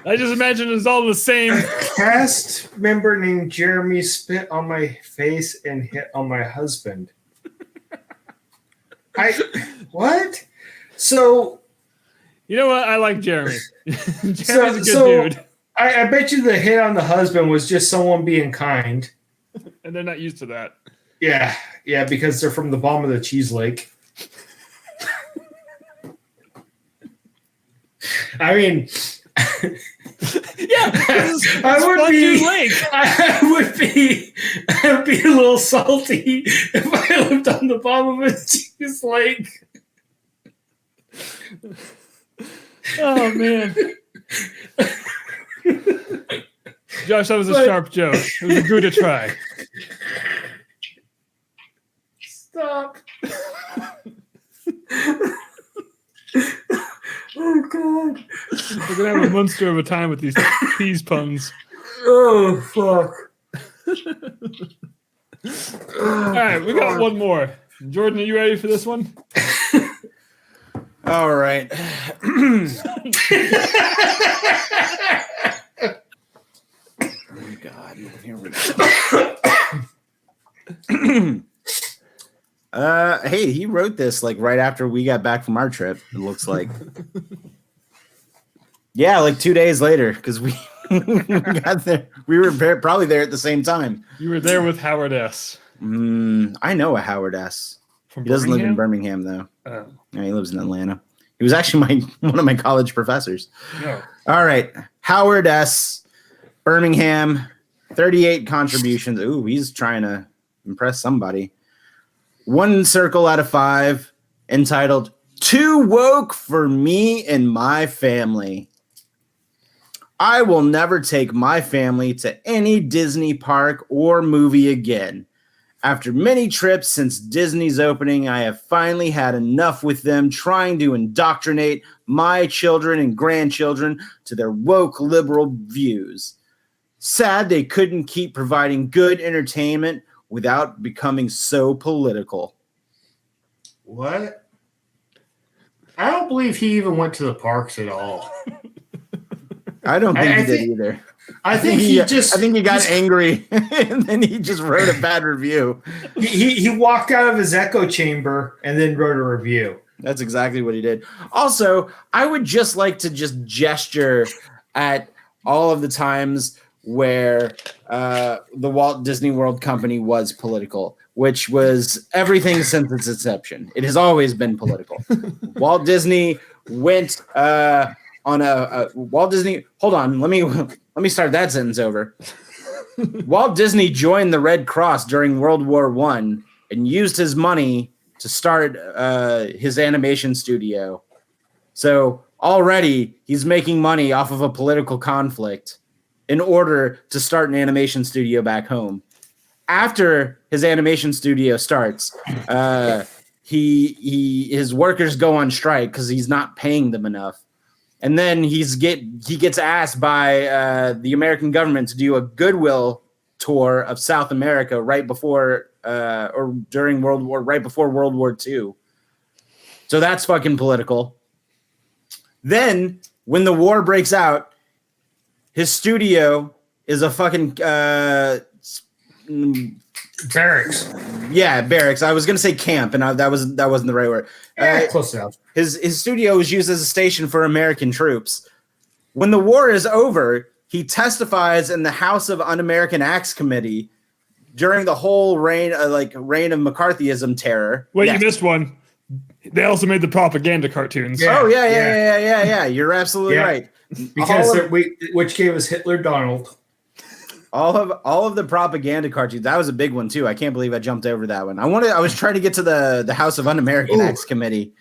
I just imagine it's all the same. Cast member named Jeremy spit on my face and hit on my husband. What? So, you know what? I like Jeremy. Jeremy's a good dude. I bet you the hit on the husband was just someone being kind. And they're not used to that. Yeah, because they're from the bottom of the cheese lake. I mean, yeah, I would be a little salty if I lived on the bottom of a cheese lake. Oh man. Josh, that was a sharp joke. It was a good try. Stop. Oh, God. We're going to have a monster of a time with these tease puns. Oh, fuck. All right, we got one more. Jordan, are you ready for this one? All right. Oh, God. Here we go. Hey, he wrote this like right after we got back from our trip, it looks like. Yeah, like 2 days later, because we got there. We were probably there at the same time. You were there with Howard S. I know a Howard S. From He doesn't live in Birmingham? Birmingham, though. Oh, Yeah, he lives in Atlanta. He was actually one of my college professors. no. All right. Howard S. Birmingham, 38 contributions. Ooh, he's trying to impress somebody. 1 circle out of 5, entitled Too Woke for Me and My Family. I will never take my family to any Disney park or movie again. After many trips since Disney's opening, I have finally had enough with them trying to indoctrinate my children and grandchildren to their woke liberal views. Sad they couldn't keep providing good entertainment without becoming so political. What? I don't believe he even went to the parks at all. I don't think he did think- either. I think he just. I think he got angry and then he just wrote a bad review. He walked out of his echo chamber and then wrote a review. That's exactly what he did. Also, I would just like to just gesture at all of the times where the Walt Disney World Company was political, which was everything since its inception. It has always been political. Walt Disney went on a Walt Disney. Hold on, let me start that sentence over. Walt Disney joined the Red Cross during World War I and used his money to start his animation studio. So already he's making money off of a political conflict in order to start an animation studio back home. After his animation studio starts, his workers go on strike because he's not paying them enough. And then he gets asked by the American government to do a goodwill tour of South America right before or during right before World War II. So that's fucking political. Then when the war breaks out, his studio is a fucking Barracks. Yeah, barracks. I was gonna say camp, and that wasn't the right word. Close enough. His studio was used as a station for American troops. When the war is over, he testifies in the House of Un-American Acts Committee during the whole reign of McCarthyism terror. Wait, Yes. you missed one. They also made the propaganda cartoons. Yeah. Oh yeah. You're absolutely Yeah. right. Because which gave us Hitler Donald. All of the propaganda cartoons. That was a big one too. I can't believe I jumped over that one. I was trying to get to the House of Un-American Acts Committee.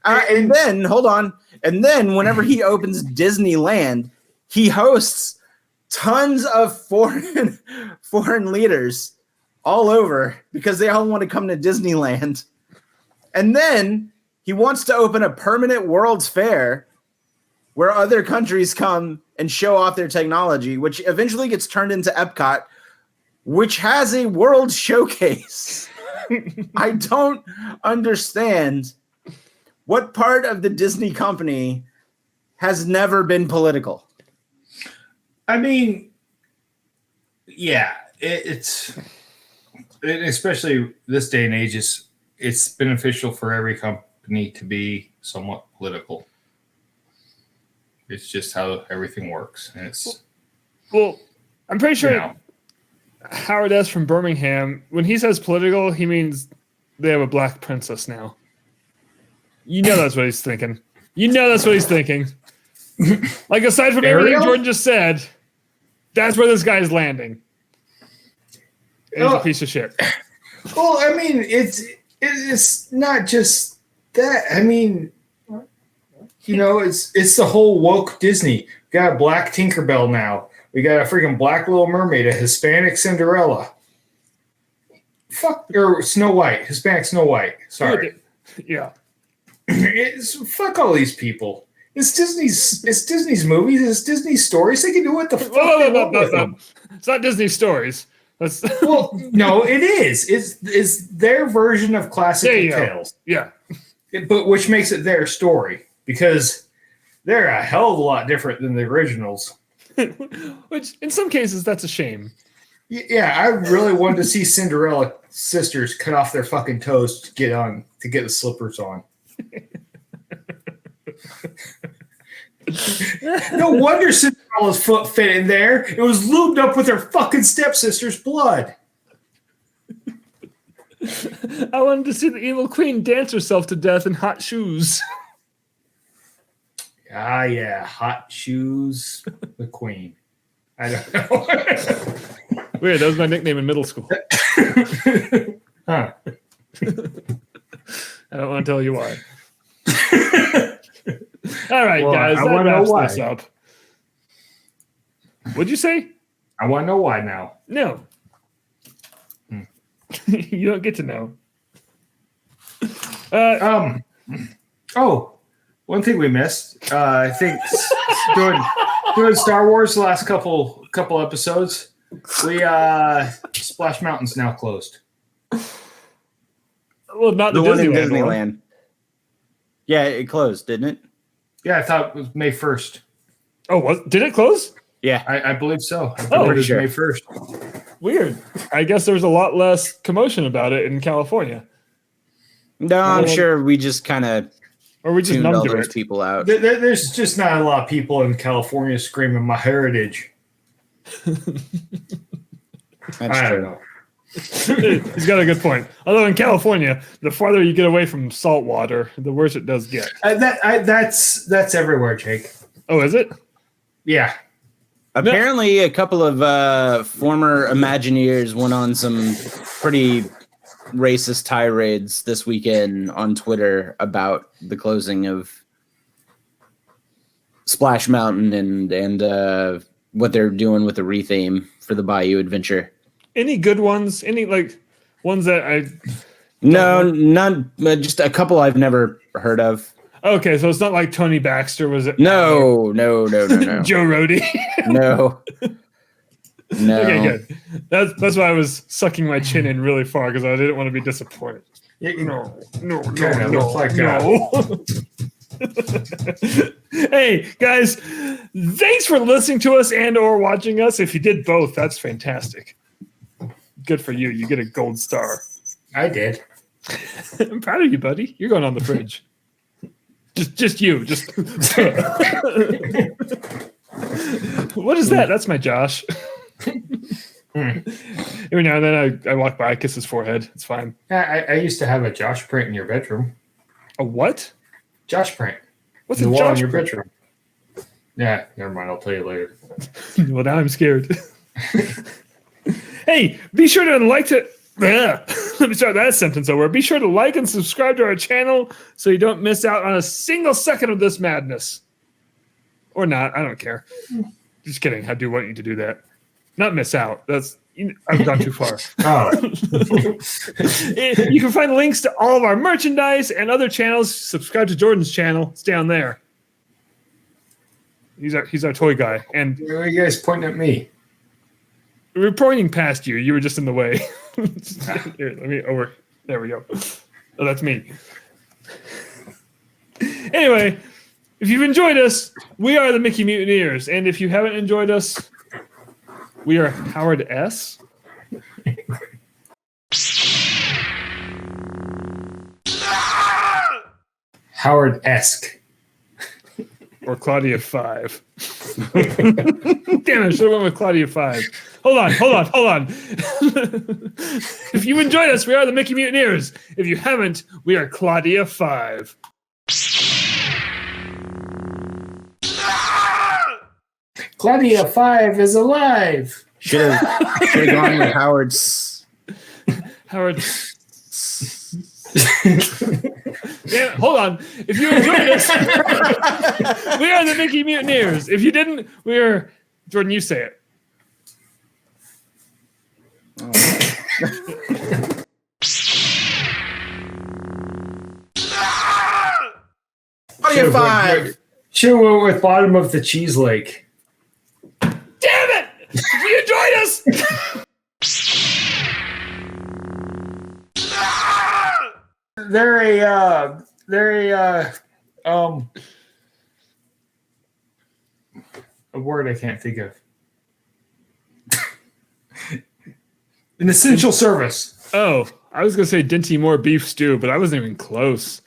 And then hold on. And then whenever he opens Disneyland, he hosts tons of foreign leaders all over because they all want to come to Disneyland. And then he wants to open a permanent World's Fair where other countries come and show off their technology, which eventually gets turned into Epcot, which has a world showcase. I don't understand what part of the Disney company has never been political. I mean, yeah, it's especially this day and age, it's beneficial for every company to be somewhat political. It's just how everything works. And it's Well, I'm pretty sure you know, Howard S. from Birmingham, when he says political, he means they have a black princess now. You know that's what he's thinking. Like, aside from everything Ariel? Jordan just said, that's where this guy's landing. And he's a piece of shit. well, I mean, it's not just that. I mean, It's the whole woke Disney. We got a black Tinkerbell now. We got a freaking black Little Mermaid, a Hispanic Cinderella. Or Snow White, Hispanic Snow White. Sorry. Yeah. Fuck all these people. It's Disney's movies. It's Disney's stories. They can do what the fuck they want with them. It's not Disney stories. Well, no, it is. It's their version of classic tales. Yeah. But which makes it their story because they're a hell of a lot different than the originals. Which, in some cases, that's a shame. Yeah, I really wanted to see Cinderella sisters cut off their fucking toes to get the slippers on. No wonder Cinderella's foot fit in there. It was lubed up with her fucking stepsister's blood. I wanted to see the evil queen dance herself to death in hot shoes. Ah, yeah, hot shoes, the queen. I don't know. Weird, that was my nickname in middle school. Huh. I don't want to tell you why. All right, guys, I that want to know wraps why. this up. What'd you say? I want to know why now. No. You don't get to know. One thing we missed. I think doing Star Wars the last couple episodes. We Splash Mountain's now closed. Well, not The the one in Disneyland one. Disneyland. Yeah, it closed, didn't it? Yeah, I thought it was May 1st. Oh, did it close? Yeah. I believe so. I Oh, believe it was sure. May 1st. Weird. I guess there was a lot less commotion about it in California. No, I'm sure we just kind of Or we just tuned all numbed to those it. people out. There's just not a lot of people in California screaming my heritage. That's I don't true. know. He's got a good point. Although in California, the farther you get away from salt water, the worse it does get. That's everywhere, Jake. Oh, is it? Yeah. Apparently, a couple of former Imagineers went on some pretty racist tirades this weekend on Twitter about the closing of Splash Mountain and what they're doing with the retheme for the Bayou Adventure. Any good ones? Any ones that I? No, none. Just a couple I've never heard of. Okay, so it's not like Tony Baxter, was it? No. Joe Rody. No. Okay, good. That's why I was sucking my chin in really far because I didn't want to be disappointed. No. No. Looks like Hey guys, thanks for listening to us and or watching us. If you did both, that's fantastic. Good for you. You get a gold star. I did. I'm proud of you, buddy. You're going on the fridge. Just you. Just what is that? That's my Josh. Every now and then I walk by, I kiss his forehead. It's fine. I used to have a Josh print in your bedroom. A what? Josh print. What's The a wall in Josh your print? bedroom. Yeah, never mind. I'll tell you later. Well, now I'm scared. Hey, be sure to like to. Let me start that sentence over. Be sure to like and subscribe to our channel so you don't miss out on a single second of this madness. Or not. I don't care. Just kidding. I do want you to do that. Not miss out. I've gone too far. Oh. You can find links to all of our merchandise and other channels. Subscribe to Jordan's channel. It's down there. He's our toy guy. And Why are you guys pointing at me? we're pointing past you. You were just in the way. Here, let me over. There we go. Oh, that's me. Anyway, if you've enjoyed us, we are the Mickey Mutineers. And if you haven't enjoyed us, we are Howard S. Howard-esque. Or Claudia 5. Damn, I should have went with Claudia 5. Hold on. If you enjoyed us, we are the Mickey Mutineers. If you haven't, we are Claudia 5. Claudia 5 is alive. Should have gone with Howard's. Howard. Yeah, hold on. If you enjoyed this, we are the Mickey Mutineers. If you didn't, we are Jordan. You say it. Audio 5. Should have went with bottom of the cheese lake. Damn it! If you enjoyed us. They're a word I can't think of. An essential service. Oh, I was gonna say Dinty Moore beef stew, but I wasn't even close.